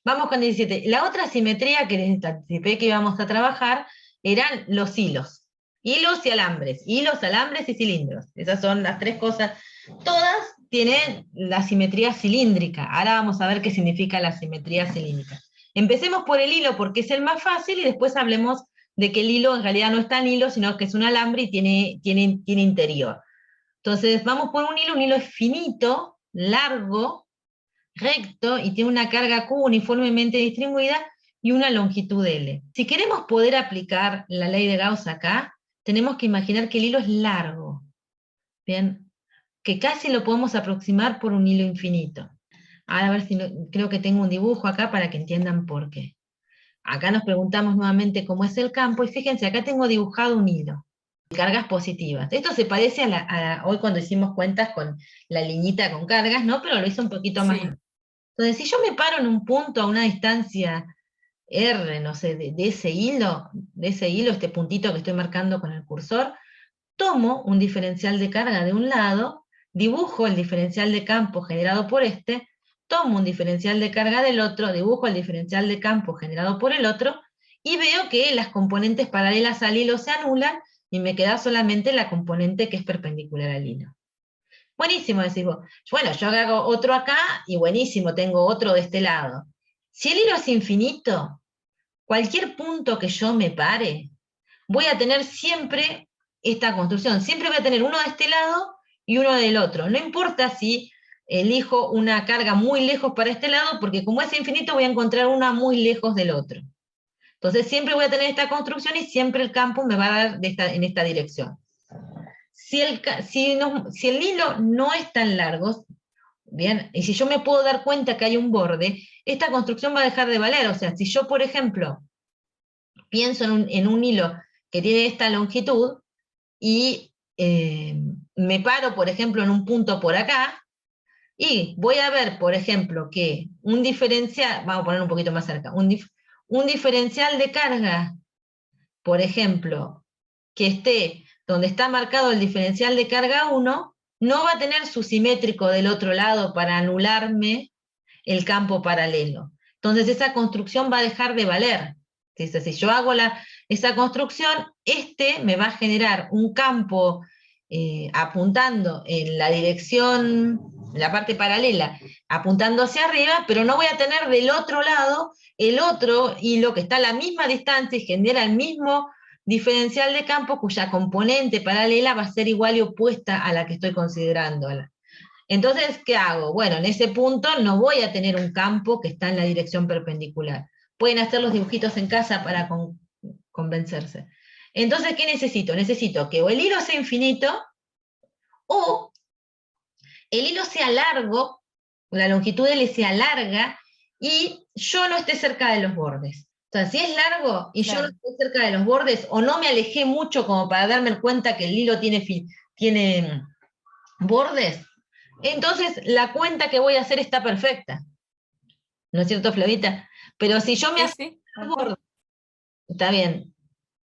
Vamos con 17. La otra simetría que les anticipé que íbamos a trabajar eran los hilos. Hilos y alambres. Hilos, alambres y cilindros. Esas son las tres cosas. Todas tienen la simetría cilíndrica. Ahora vamos a ver qué significa la simetría cilíndrica. Empecemos por el hilo porque es el más fácil, y después hablemos de que el hilo en realidad no es tan hilo, sino que es un alambre y tiene interior. Entonces vamos por un hilo es finito, largo, recto, y tiene una carga Q uniformemente distribuida y una longitud L. Si queremos poder aplicar la ley de Gauss acá, tenemos que imaginar que el hilo es largo, ¿bien? Que casi lo podemos aproximar por un hilo infinito. Ahora a ver si creo que tengo un dibujo acá para que entiendan por qué. Acá nos preguntamos nuevamente cómo es el campo, y fíjense, acá tengo dibujado un hilo, cargas positivas. Esto se parece hoy cuando hicimos cuentas con la liñita con cargas, ¿no? Pero lo hice un poquito más. Sí. Entonces, si yo me paro en un punto a una distancia R, no sé, de ese hilo, este puntito que estoy marcando con el cursor, tomo un diferencial de carga de un lado, dibujo el diferencial de campo generado por este, tomo un diferencial de carga del otro, dibujo el diferencial de campo generado por el otro, y veo que las componentes paralelas al hilo se anulan, y me queda solamente la componente que es perpendicular al hilo. Buenísimo, decís vos. Bueno, yo hago otro acá, y buenísimo, tengo otro de este lado. Si el hilo es infinito, cualquier punto que yo me pare, voy a tener siempre esta construcción. Siempre voy a tener uno de este lado y uno del otro. No importa si elijo una carga muy lejos para este lado, porque como es infinito voy a encontrar una muy lejos del otro. Entonces siempre voy a tener esta construcción y siempre el campo me va a dar en esta dirección. Si el hilo no es tan largo, bien, y si yo me puedo dar cuenta que hay un borde, esta construcción va a dejar de valer. O sea, si yo, por ejemplo, pienso en un hilo que tiene esta longitud, y me paro, por ejemplo, en un punto por acá, y voy a ver, por ejemplo, que un diferencial, vamos a poner un poquito más cerca, un diferencial de carga, por ejemplo, que esté donde está marcado el diferencial de carga 1, no va a tener su simétrico del otro lado para anularme el campo paralelo. Entonces esa construcción va a dejar de valer. Si yo hago esa construcción, me va a generar un campo apuntando en la dirección, la parte paralela, apuntando hacia arriba, pero no voy a tener del otro lado el otro hilo que está a la misma distancia y genera el mismo diferencial de campo, cuya componente paralela va a ser igual y opuesta a la que estoy considerando. Entonces, ¿qué hago? Bueno, en ese punto no voy a tener un campo que está en la dirección perpendicular. Pueden hacer los dibujitos en casa para convencerse. Entonces, ¿qué necesito? Necesito que o el hilo sea infinito, o el hilo sea largo, la longitud L sea larga, y yo no esté cerca de los bordes. Entonces, si es largo y yo no estoy cerca de los bordes, o no me alejé mucho como para darme cuenta que el hilo tiene bordes, entonces la cuenta que voy a hacer está perfecta. ¿No es cierto, Flavita? Pero si yo me acerco al borde, está bien,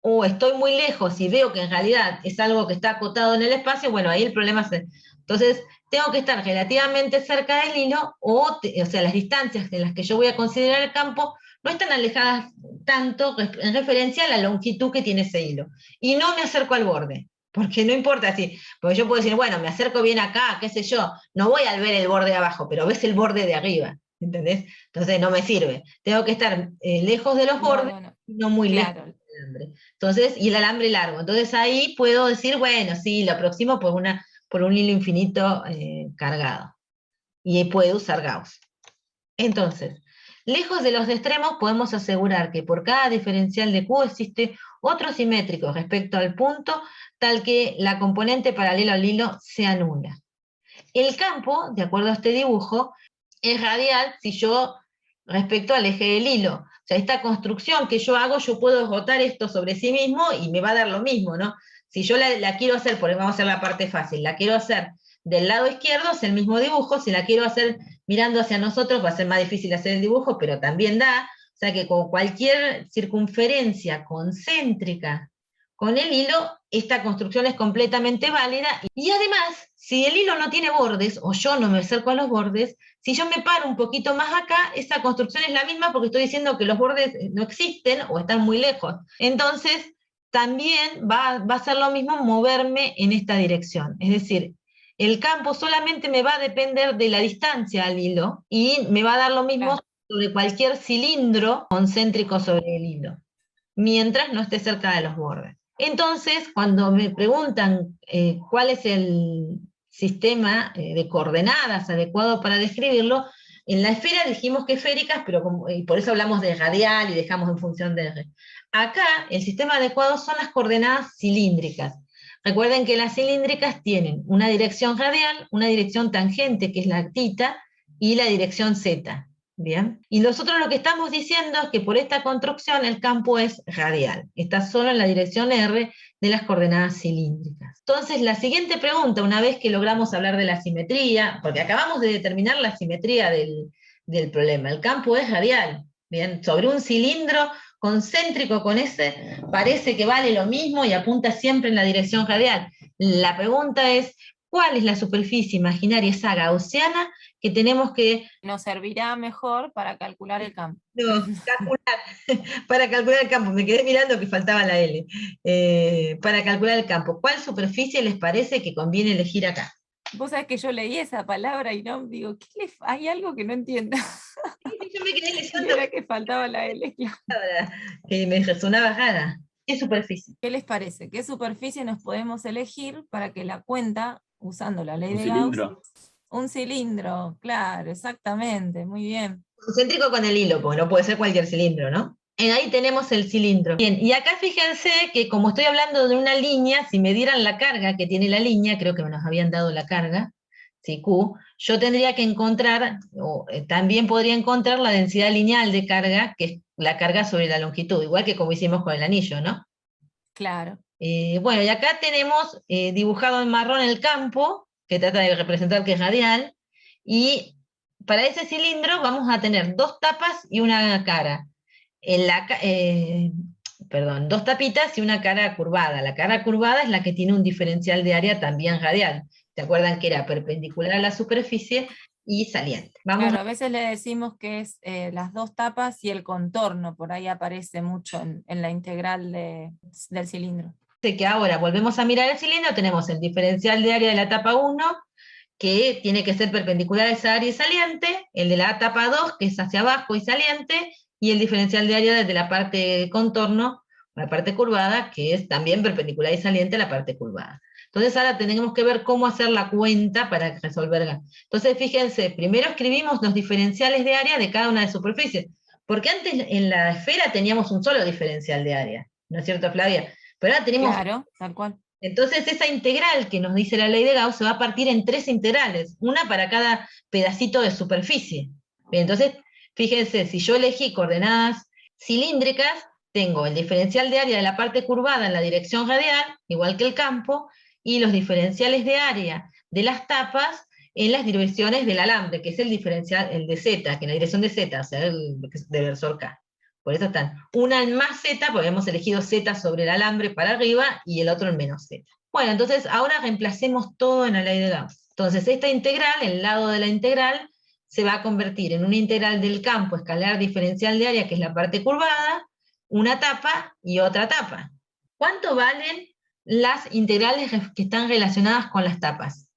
o estoy muy lejos y veo que en realidad es algo que está acotado en el espacio, bueno, ahí el problema es... Entonces, tengo que estar relativamente cerca del hilo, o sea, las distancias en las que yo voy a considerar el campo no están alejadas tanto en referencia a la longitud que tiene ese hilo. Y no me acerco al borde, porque no importa si, porque yo puedo decir, bueno, me acerco bien acá, qué sé yo, no voy a ver el borde de abajo, pero ves el borde de arriba, ¿entendés? Entonces no me sirve. Tengo que estar lejos de los bordes, no muy lejos del alambre. Entonces, y el alambre largo. Entonces ahí puedo decir, bueno, sí, lo aproximo por un hilo infinito cargado. Y ahí puedo usar Gauss. Entonces, lejos de los extremos podemos asegurar que por cada diferencial de Q existe otro simétrico respecto al punto, tal que la componente paralela al hilo se anula. El campo, de acuerdo a este dibujo, es radial si yo respecto al eje del hilo. O sea, esta construcción que yo hago, yo puedo rotar esto sobre sí mismo y me va a dar lo mismo, ¿no? Si yo la quiero hacer, porque vamos a hacer la parte fácil, la quiero hacer del lado izquierdo, es el mismo dibujo. Si la quiero hacer mirando hacia nosotros, va a ser más difícil hacer el dibujo, pero también da. O sea que con cualquier circunferencia concéntrica con el hilo, esta construcción es completamente válida. Y además, si el hilo no tiene bordes, o yo no me acerco a los bordes, si yo me paro un poquito más acá, esa construcción es la misma, porque estoy diciendo que los bordes no existen o están muy lejos. Entonces, también va a ser lo mismo moverme en esta dirección. Es decir, el campo solamente me va a depender de la distancia al hilo, y me va a dar lo mismo sobre cualquier cilindro concéntrico sobre el hilo, mientras no esté cerca de los bordes. Entonces, cuando me preguntan cuál es el sistema de coordenadas adecuado para describirlo, en la esfera dijimos que esféricas, pero y por eso hablamos de radial y dejamos en función de R. Acá, el sistema adecuado son las coordenadas cilíndricas. Recuerden que las cilíndricas tienen una dirección radial, una dirección tangente, que es la tita, y la dirección z. ¿Bien? Y nosotros lo que estamos diciendo es que por esta construcción el campo es radial, está solo en la dirección R de las coordenadas cilíndricas. Entonces, la siguiente pregunta, una vez que logramos hablar de la simetría, porque acabamos de determinar la simetría del problema, el campo es radial, ¿bien? Sobre un cilindro concéntrico con ese, parece que vale lo mismo y apunta siempre en la dirección radial. La pregunta es, ¿cuál es la superficie imaginaria, esa gaussiana, que tenemos que... Nos servirá mejor para calcular el campo. No, para calcular el campo, me quedé mirando que faltaba la L. Para calcular el campo, ¿cuál superficie les parece que conviene elegir acá? Vos sabés que yo leí esa palabra y no digo, hay algo que no entiendo. Sí, yo me quedé leyendo. Era que faltaba la L, claro. Que me resonaba rara. ¿Qué superficie? ¿Qué les parece? ¿Qué superficie nos podemos elegir para que la cuenta, usando la ley ¿Un de Gauss? cilindro? Un cilindro, claro, exactamente, muy bien. Concéntrico con el hilo, porque no puede ser cualquier cilindro, ¿no? Ahí tenemos el cilindro. Bien, y acá fíjense que como estoy hablando de una línea, si me dieran la carga que tiene la línea, creo que nos habían dado la carga, ¿sí? Q, yo tendría que encontrar, o también podría encontrar la densidad lineal de carga, que es la carga sobre la longitud, igual que como hicimos con el anillo, ¿no? Claro. Bueno, y acá tenemos dibujado en marrón el campo, que trata de representar que es radial, y para ese cilindro vamos a tener dos tapas y una cara. Perdón, dos tapitas y una cara curvada. La cara curvada es la que tiene un diferencial de área también radial. ¿Se acuerdan que era perpendicular a la superficie y saliente? Claro, a veces le decimos que es las dos tapas y el contorno, por ahí aparece mucho en la integral del cilindro. Que ahora volvemos a mirar el cilindro, tenemos el diferencial de área de la tapa 1, que tiene que ser perpendicular a esa área y saliente, el de la tapa 2, que es hacia abajo y saliente, y el diferencial de área desde la parte contorno, la parte curvada, que es también perpendicular y saliente a la parte curvada. Entonces ahora tenemos que ver cómo hacer la cuenta para resolver. Entonces fíjense, primero escribimos los diferenciales de área de cada una de las superficies, porque antes en la esfera teníamos un solo diferencial de área, ¿no es cierto, Flavia? Pero ahora tenemos... Claro, tal cual. Entonces esa integral que nos dice la ley de Gauss se va a partir en tres integrales, una para cada pedacito de superficie. Bien, entonces, fíjense, si yo elegí coordenadas cilíndricas, tengo el diferencial de área de la parte curvada en la dirección radial, igual que el campo, y los diferenciales de área de las tapas en las direcciones del alambre, que es el diferencial, el de Z, que en la dirección de Z, o sea, el de versor K. Por eso están una en más Z, porque hemos elegido Z sobre el alambre para arriba, y el otro en menos Z. Bueno, entonces ahora reemplacemos todo en la ley de Gauss. Entonces esta integral, el lado de la integral, se va a convertir en una integral del campo escalar diferencial de área, que es la parte curvada, una tapa y otra tapa. ¿Cuánto valen las integrales que están relacionadas con las tapas?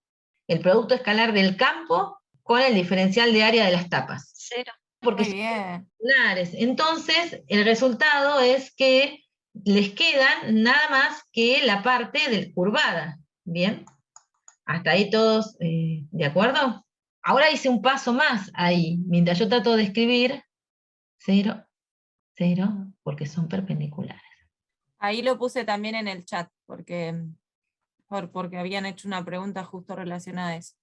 El producto escalar del campo con el diferencial de área de las tapas. 0. Porque Muy bien. circulares. Entonces, el resultado es que les quedan nada más que la parte del curvada. ¿Bien? ¿Hasta ahí todos de acuerdo? Ahora hice un paso más ahí. Mientras yo trato de escribir 0, 0, porque son perpendiculares. Ahí lo puse también en el chat, porque habían hecho una pregunta justo relacionada a eso.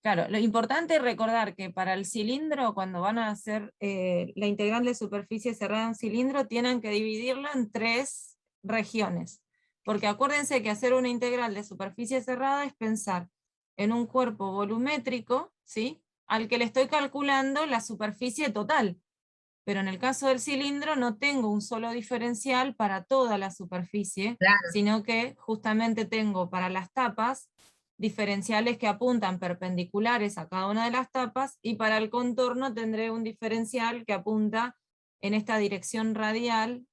Claro, lo importante es recordar que para el cilindro, cuando van a hacer la integral de superficie cerrada de un cilindro, tienen que dividirlo en tres regiones. Porque acuérdense que hacer una integral de superficie cerrada es pensar en un cuerpo volumétrico, ¿sí?, al que le estoy calculando la superficie total. Pero en el caso del cilindro no tengo un solo diferencial para toda la superficie, Claro. sino que justamente tengo para las tapas diferenciales que apuntan perpendiculares a cada una de las tapas, y para el contorno tendré un diferencial que apunta en esta dirección radial,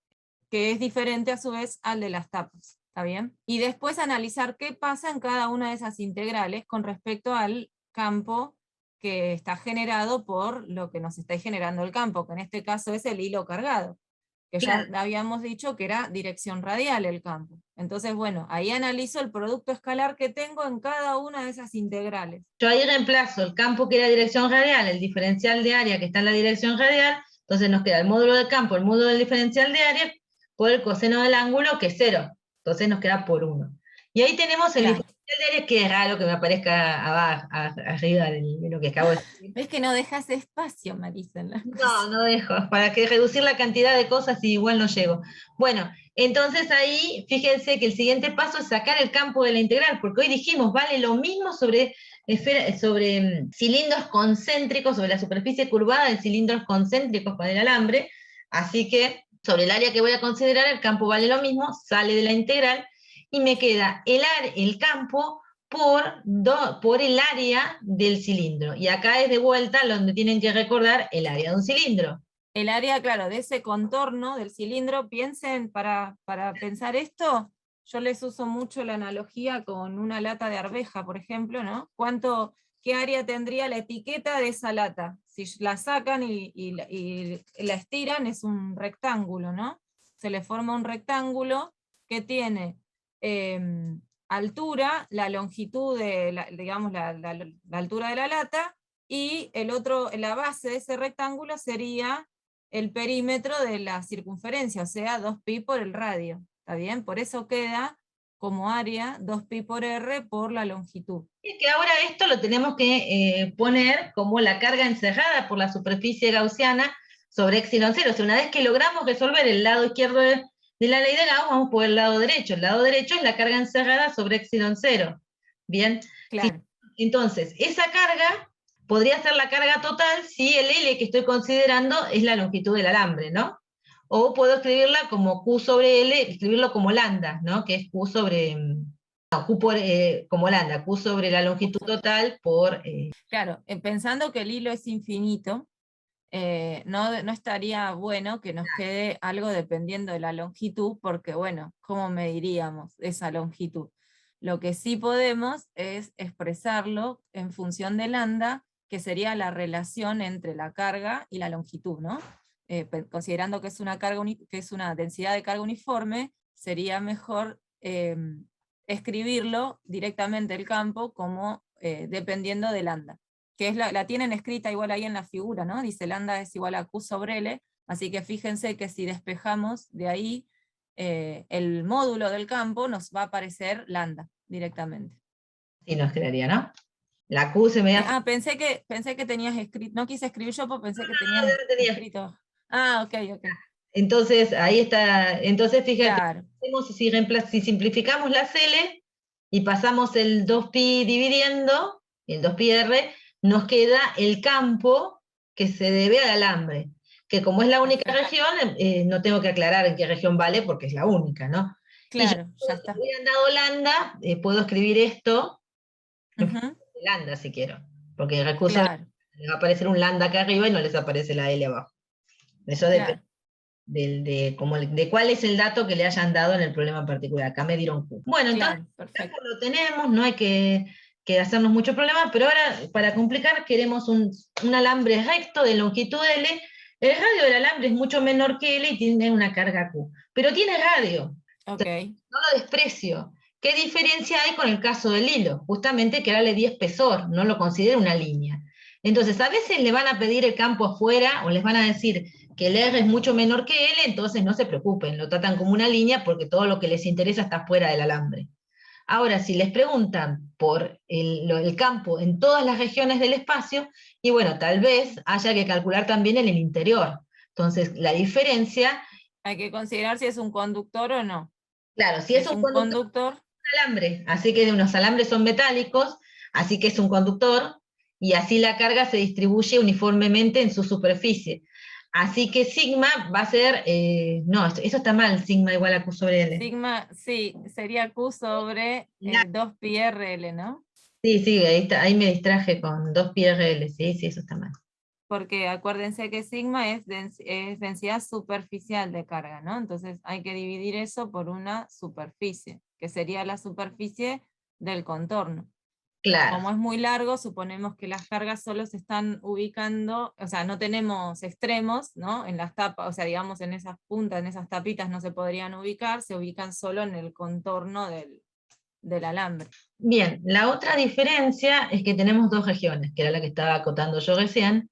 que es diferente a su vez al de las tapas. ¿Está bien? Y después analizar qué pasa en cada una de esas integrales con respecto al campo que está generado por lo que nos está generando el campo, que en este caso es el hilo cargado. que Claro. ya habíamos dicho que era dirección radial el campo. Entonces, bueno, ahí analizo el producto escalar que tengo en cada una de esas integrales. Yo ahí reemplazo el campo que era dirección radial, el diferencial de área que está en la dirección radial, entonces nos queda el módulo del campo, el módulo del diferencial de área, por el coseno del ángulo, que es 0. Entonces nos queda por 1. Y ahí tenemos el Claro. diferencial de área, que es raro que me aparezca abajo, arriba de lo que acabo de decir. ¿Ves que no dejas espacio, Marisa, en las cosas? No dejo, para que reducir la cantidad de cosas y igual no llego. Bueno, entonces ahí fíjense que el siguiente paso es sacar el campo de la integral, porque hoy dijimos, vale lo mismo sobre cilindros concéntricos, sobre la superficie curvada de cilindros concéntricos con el alambre, así que sobre el área que voy a considerar el campo vale lo mismo, sale de la integral, y me queda el campo por el área del cilindro. Y acá es de vuelta donde tienen que recordar el área de un cilindro. El área, claro, de ese contorno del cilindro, piensen, para pensar esto, yo les uso mucho la analogía con una lata de arveja, por ejemplo, ¿no? ¿Qué área tendría la etiqueta de esa lata? Si la sacan y la estiran, es un rectángulo, ¿no? Se le forma un rectángulo que tiene altura, la longitud de, digamos, la altura de la lata, y la base de ese rectángulo sería el perímetro de la circunferencia, o sea, 2pi por el radio, ¿está bien? Por eso queda como área 2pi por r por la longitud. Es que ahora esto lo tenemos que poner como la carga encerrada por la superficie gaussiana sobre epsilon 0. O sea, una vez que logramos resolver el lado izquierdo de la ley de Gauss, vamos por el lado derecho. El lado derecho es la carga encerrada sobre epsilon 0. Bien. Claro. Entonces, esa carga podría ser la carga total si el L que estoy considerando es la longitud del alambre, ¿no? O puedo escribirla como Q sobre L, escribirlo como lambda, ¿no? Que es Q sobre... No, como lambda, Q sobre la longitud total por... Claro, pensando que el hilo es infinito, no estaría bueno que nos quede algo dependiendo de la longitud, porque bueno, ¿cómo mediríamos esa longitud? Lo que sí podemos es expresarlo en función de lambda, que sería la relación entre la carga y la longitud, ¿no? Considerando que es una densidad de carga uniforme, sería mejor escribirlo directamente el campo como dependiendo de lambda, que es la tienen escrita igual ahí en la figura, ¿no? Dice lambda es igual a Q sobre L, así que fíjense que si despejamos de ahí el módulo del campo, nos va a aparecer lambda directamente. Sí, nos quedaría, ¿no? La Q se me hace... Pensé que tenías escrito, no quise escribir yo, porque pensé que tenías tenía. escrito. Ok. Entonces, ahí está. Entonces, fíjate, Claro. si simplificamos la L y pasamos el 2pi dividiendo, el 2πr, nos queda el campo que se debe al alambre, que como es la única región, no tengo que aclarar en qué región vale, porque es la única, ¿no? Claro, y ya está. Si hubieran dado lambda, puedo escribir esto en Ujú, función de lambda, si quiero, porque el recurso claro, les va a aparecer un lambda acá arriba y no les aparece la L abajo. Eso depende claro. de cuál es el dato que le hayan dado en el problema en particular. Acá me dieron Q. Bueno, entonces Claro, perfecto. lo tenemos, no hay que hacernos mucho problema, pero ahora para complicar queremos un alambre recto de longitud L. El radio del alambre es mucho menor que L y tiene una carga Q, pero tiene radio. Ok. No lo desprecio. ¿Qué diferencia hay con el caso del hilo? Justamente que ahora le di espesor, no lo considero una línea. Entonces, a veces le van a pedir el campo afuera o les van a decir que el R es mucho menor que L, entonces no se preocupen, lo tratan como una línea porque todo lo que les interesa está fuera del alambre. Ahora, si les preguntan por el campo en todas las regiones del espacio, y bueno, tal vez haya que calcular también en el interior. Entonces, la diferencia... Hay que considerar si es un conductor o no. Claro, si es un conductor, alambre, así que unos alambres son metálicos, así que es un conductor, y así la carga se distribuye uniformemente en su superficie. Así que sigma va a ser, no, eso está mal, sigma igual a Q sobre L. sigma, sí, sería Q sobre 2πrl, ¿no? Sí, ahí me distraje con 2πrl, sí, eso está mal. Porque acuérdense que sigma es densidad superficial de carga, ¿no? Entonces hay que dividir eso por una superficie, que sería la superficie del contorno. Claro. Como es muy largo, suponemos que las cargas solo se están ubicando, o sea, no tenemos extremos, ¿no? En las tapas, o sea, digamos, en esas puntas, en esas tapitas no se podrían ubicar, se ubican solo en el contorno del alambre. Bien, la otra diferencia es que tenemos dos regiones, que era la que estaba acotando yo recién.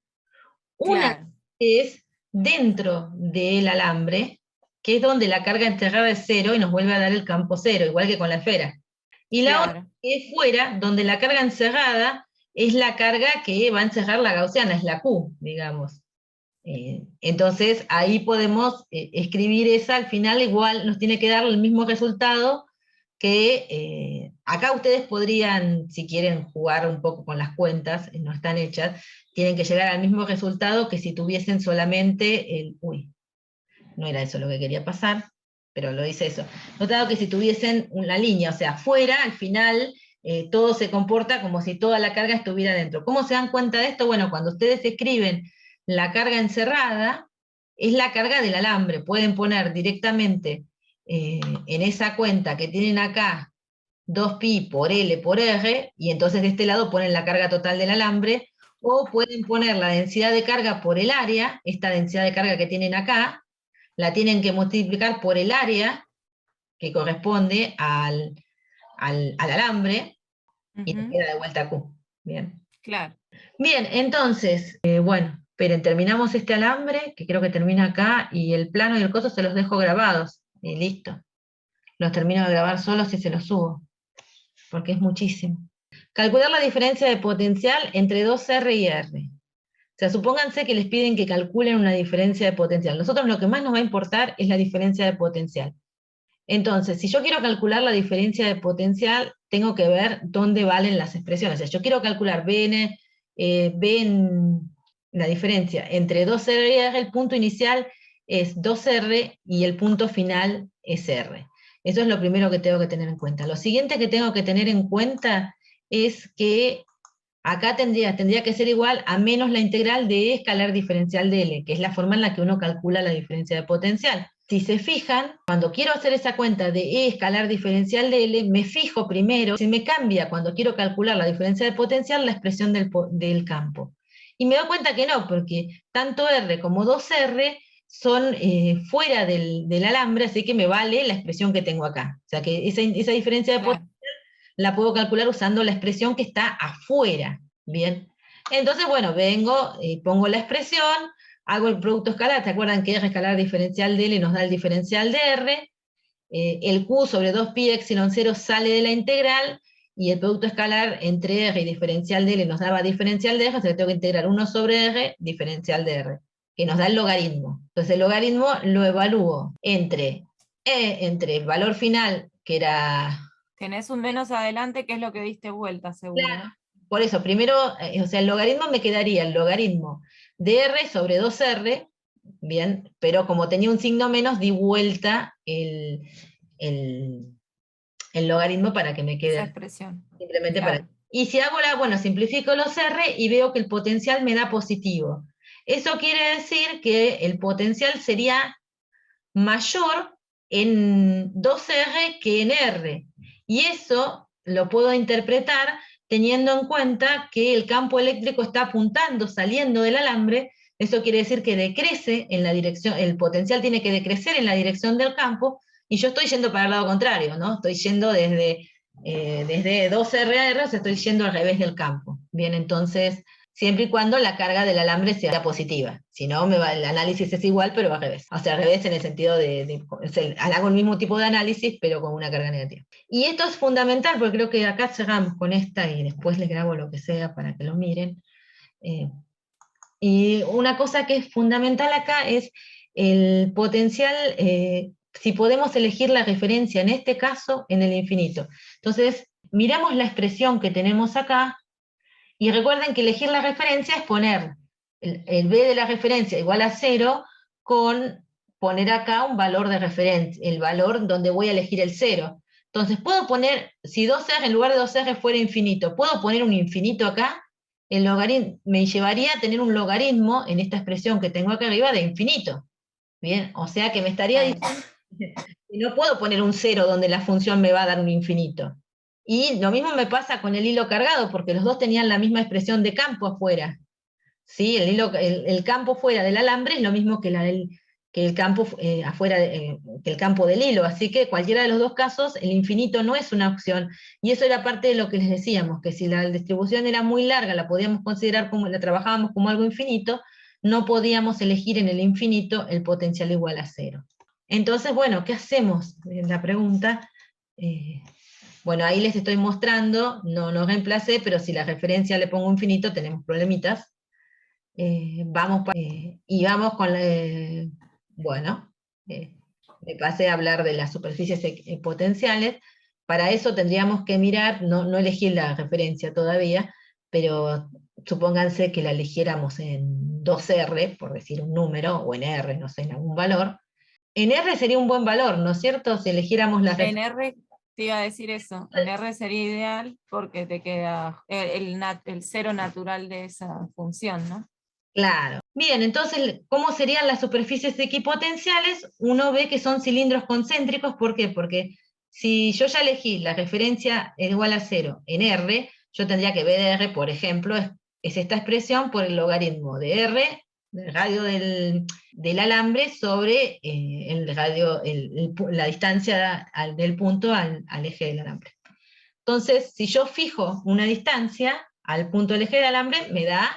Una Claro, es dentro del alambre, que es donde la carga encerrada es 0 y nos vuelve a dar el campo 0, igual que con la esfera. Y la otra claro, es fuera, donde la carga encerrada es la carga que va a encerrar la gaussiana, es la Q, digamos. Entonces ahí podemos escribir esa, al final igual nos tiene que dar el mismo resultado que acá ustedes podrían, si quieren jugar un poco con las cuentas, no están hechas, tienen que llegar al mismo resultado que si tuviesen solamente el... Uy, no era eso lo que quería pasar, pero lo hice eso. Notado que si tuviesen una línea, o sea, fuera, al final todo se comporta como si toda la carga estuviera dentro. ¿Cómo se dan cuenta de esto? Bueno, cuando ustedes escriben la carga encerrada, es la carga del alambre. Pueden poner directamente en esa cuenta que tienen acá 2pi por L por R, y entonces de este lado ponen la carga total del alambre, o pueden poner la densidad de carga por el área, esta densidad de carga que tienen acá, la tienen que multiplicar por el área que corresponde al alambre, y nos ujú, queda de vuelta Q. Bien. claro. Bien, entonces, bueno, esperen, terminamos este alambre, que creo que termina acá, y el plano y el coso se los dejo grabados, y listo. Los termino de grabar solos y se los subo, porque es muchísimo. Calcular la diferencia de potencial entre 2R y R. O sea, supónganse que les piden que calculen una diferencia de potencial. Nosotros lo que más nos va a importar es la diferencia de potencial. Entonces, si yo quiero calcular la diferencia de potencial, tengo que ver dónde valen las expresiones. O sea, yo quiero calcular B en la diferencia entre 2R y R, el punto inicial es 2R y el punto final es R. Eso es lo primero que tengo que tener en cuenta. Lo siguiente que tengo que tener en cuenta es que acá tendría que ser igual a menos la integral de E escalar diferencial de L, que es la forma en la que uno calcula la diferencia de potencial. Si se fijan, cuando quiero hacer esa cuenta de E escalar diferencial de L, me fijo primero, se me cambia cuando quiero calcular la diferencia de potencial la expresión del campo. Y me doy cuenta que no, porque tanto R como 2R son fuera del alambre, así que me vale la expresión que tengo acá. O sea que esa diferencia de potencial la puedo calcular usando la expresión que está afuera, ¿bien? Entonces, bueno, vengo, pongo la expresión, hago el producto escalar, ¿se acuerdan que R escalar diferencial de L nos da el diferencial de R? El Q sobre 2pi epsilon 0 sale de la integral, y el producto escalar entre R y diferencial de L nos daba diferencial de R, o sea que tengo que integrar 1 sobre R, diferencial de R, que nos da el logaritmo. Entonces el logaritmo lo evalúo entre el valor final, que era... Tenés un menos adelante, que es lo que diste vuelta, seguro. Claro, por eso, primero, o sea, el logaritmo me quedaría el logaritmo de R sobre 2R, bien, pero como tenía un signo menos, di vuelta el logaritmo para que me Esa quede expresión. simplemente Claro. Y si hago bueno, simplifico los R y veo que el potencial me da positivo. Eso quiere decir que el potencial sería mayor en 2R que en R. Y eso lo puedo interpretar teniendo en cuenta que el campo eléctrico está apuntando, saliendo del alambre. Eso quiere decir que decrece en la dirección, el potencial tiene que decrecer en la dirección del campo, y yo estoy yendo para el lado contrario, ¿no? Estoy yendo desde 2R a R, o sea, estoy yendo al revés del campo. Bien, entonces, siempre y cuando la carga del alambre sea positiva. Si no, el análisis es igual, pero al revés. O sea, al revés en el sentido hago el mismo tipo de análisis, pero con una carga negativa. Y esto es fundamental, porque creo que acá cerramos con esta y después les grabo lo que sea para que lo miren. Y una cosa que es fundamental acá es el potencial, si podemos elegir la referencia, en este caso, en el infinito. Entonces, miramos la expresión que tenemos acá, y recuerden que elegir la referencia es poner el B de la referencia igual a 0, con poner acá un valor de referencia, el valor donde voy a elegir el 0. Entonces puedo poner, si 2R en lugar de 2R fuera infinito, puedo poner un infinito acá, el logaritmo me llevaría a tener un logaritmo en esta expresión que tengo acá arriba de infinito. Bien, o sea que me estaría diciendo que no puedo poner un 0 donde la función me va a dar un infinito. Y lo mismo me pasa con el hilo cargado, porque los dos tenían la misma expresión de campo afuera. ¿Sí? El campo fuera del alambre es lo mismo que, que el campo afuera, que el campo del hilo, así que cualquiera de los dos casos, el infinito no es una opción, y eso era parte de lo que les decíamos, que si la distribución era muy larga, la podíamos considerar como, la trabajábamos como algo infinito, no podíamos elegir en el infinito el potencial igual a 0. Entonces, bueno, ¿qué hacemos? La pregunta, bueno, ahí les estoy mostrando, no reemplacé, pero si la referencia le pongo infinito, tenemos problemitas. Y vamos con, bueno, me pasé a hablar de las superficies potenciales. Para eso tendríamos que mirar, no elegí la referencia todavía, pero supónganse que la eligiéramos en 2R, por decir un número, o en R, no sé, en algún valor. En R sería un buen valor, ¿no es cierto? Si eligiéramos la En R te iba a decir eso, en R sería ideal porque te queda el cero natural de esa función, ¿no? Claro. Bien, entonces, ¿cómo serían las superficies equipotenciales? Uno ve que son cilindros concéntricos, ¿por qué? Porque si yo ya elegí la referencia es igual a 0 en R, yo tendría que B de R, por ejemplo, es esta expresión por el logaritmo de R, del radio del alambre, sobre el radio, la distancia del punto al eje del alambre. Entonces, si yo fijo una distancia al punto del eje del alambre, me da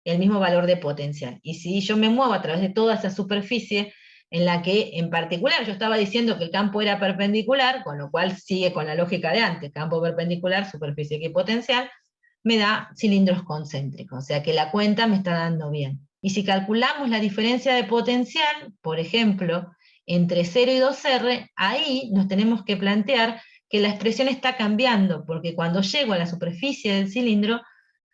el mismo valor de potencial. Y si yo me muevo a través de toda esa superficie, en la que en particular yo estaba diciendo que el campo era perpendicular, con lo cual sigue con la lógica de antes, campo perpendicular, superficie equipotencial, me da cilindros concéntricos, o sea que la cuenta me está dando bien. Y si calculamos la diferencia de potencial, por ejemplo, entre 0 y 2R, ahí nos tenemos que plantear que la expresión está cambiando, porque cuando llego a la superficie del cilindro,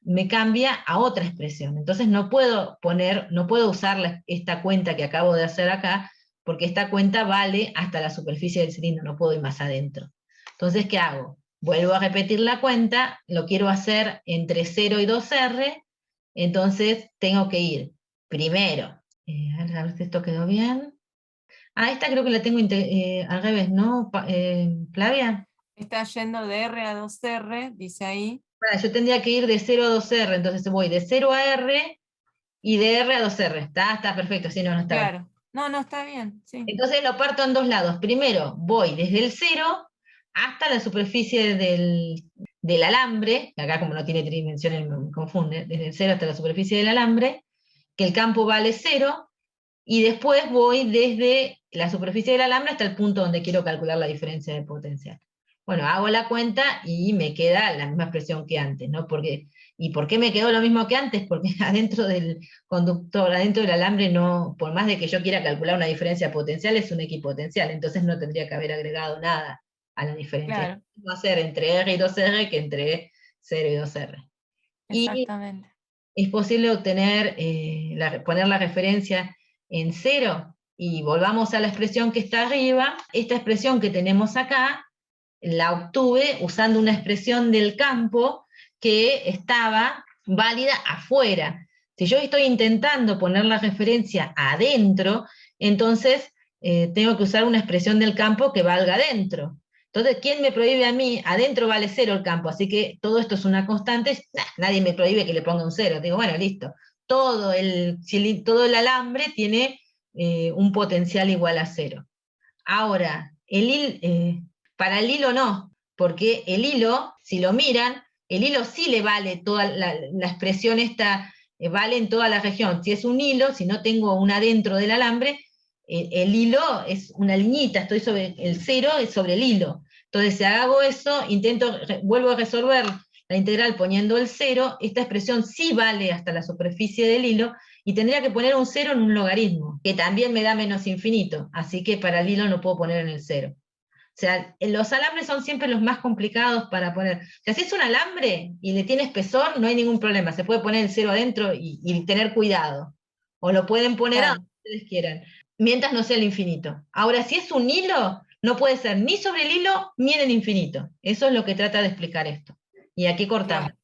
me cambia a otra expresión. Entonces no puedo usar esta cuenta que acabo de hacer acá, porque esta cuenta vale hasta la superficie del cilindro, no puedo ir más adentro. Entonces, ¿qué hago? Vuelvo a repetir la cuenta, lo quiero hacer entre 0 y 2R, entonces tengo que ir primero, a ver si esto quedó bien. Esta creo que la tengo al revés, ¿no, Flavia? Está yendo de R a 2R, dice ahí. Yo tendría que ir de 0 a 2R, entonces voy de 0 a R y de R a 2R. Está perfecto, si no, no está bien. Claro. No, está bien, sí. Entonces lo parto en dos lados. Primero voy desde el 0 hasta la superficie del alambre, que acá como no tiene tridimensiones me confunde, desde el 0 hasta la superficie del alambre, que el campo vale 0, y después voy desde la superficie del alambre hasta el punto donde quiero calcular la diferencia de potencial. Bueno, hago la cuenta y me queda la misma expresión que antes, ¿no? ¿Y por qué me quedó lo mismo que antes? Porque adentro del conductor, adentro del alambre, no, por más de que yo quiera calcular una diferencia potencial, es un equipotencial, entonces no tendría que haber agregado nada a la diferencia. Claro. Va a ser entre R y 2R que entre 0 y 2R. Exactamente. Y es posible obtener, poner la referencia en 0, y volvamos a la expresión que está arriba. Esta expresión que tenemos acá, la obtuve usando una expresión del campo que estaba válida afuera. Si yo estoy intentando poner la referencia adentro, entonces tengo que usar una expresión del campo que valga adentro. Entonces, ¿quién me prohíbe a mí? Adentro vale 0 el campo, así que todo esto es una constante, nadie me prohíbe que le ponga un 0. Digo, bueno, listo. Todo el alambre tiene un potencial igual a 0. Ahora, para el hilo no, porque el hilo, si lo miran, el hilo sí le vale toda la expresión esta, vale en toda la región. Si es un hilo, si no tengo una dentro del alambre, el hilo es una liñita, estoy sobre el 0, es sobre el hilo. Entonces, si hago eso, vuelvo a resolver la integral poniendo el 0, esta expresión sí vale hasta la superficie del hilo, y tendría que poner un 0 en un logaritmo, que también me da menos infinito, así que para el hilo no puedo poner en el 0. O sea, los alambres son siempre los más complicados para poner. Si haces un alambre y le tiene espesor, no hay ningún problema, se puede poner el 0 adentro y tener cuidado. O lo pueden poner a donde ustedes quieran, mientras no sea el infinito. Ahora, si es un hilo, no puede ser ni sobre el hilo ni en el infinito. Eso es lo que trata de explicar esto. Y aquí cortamos. Claro.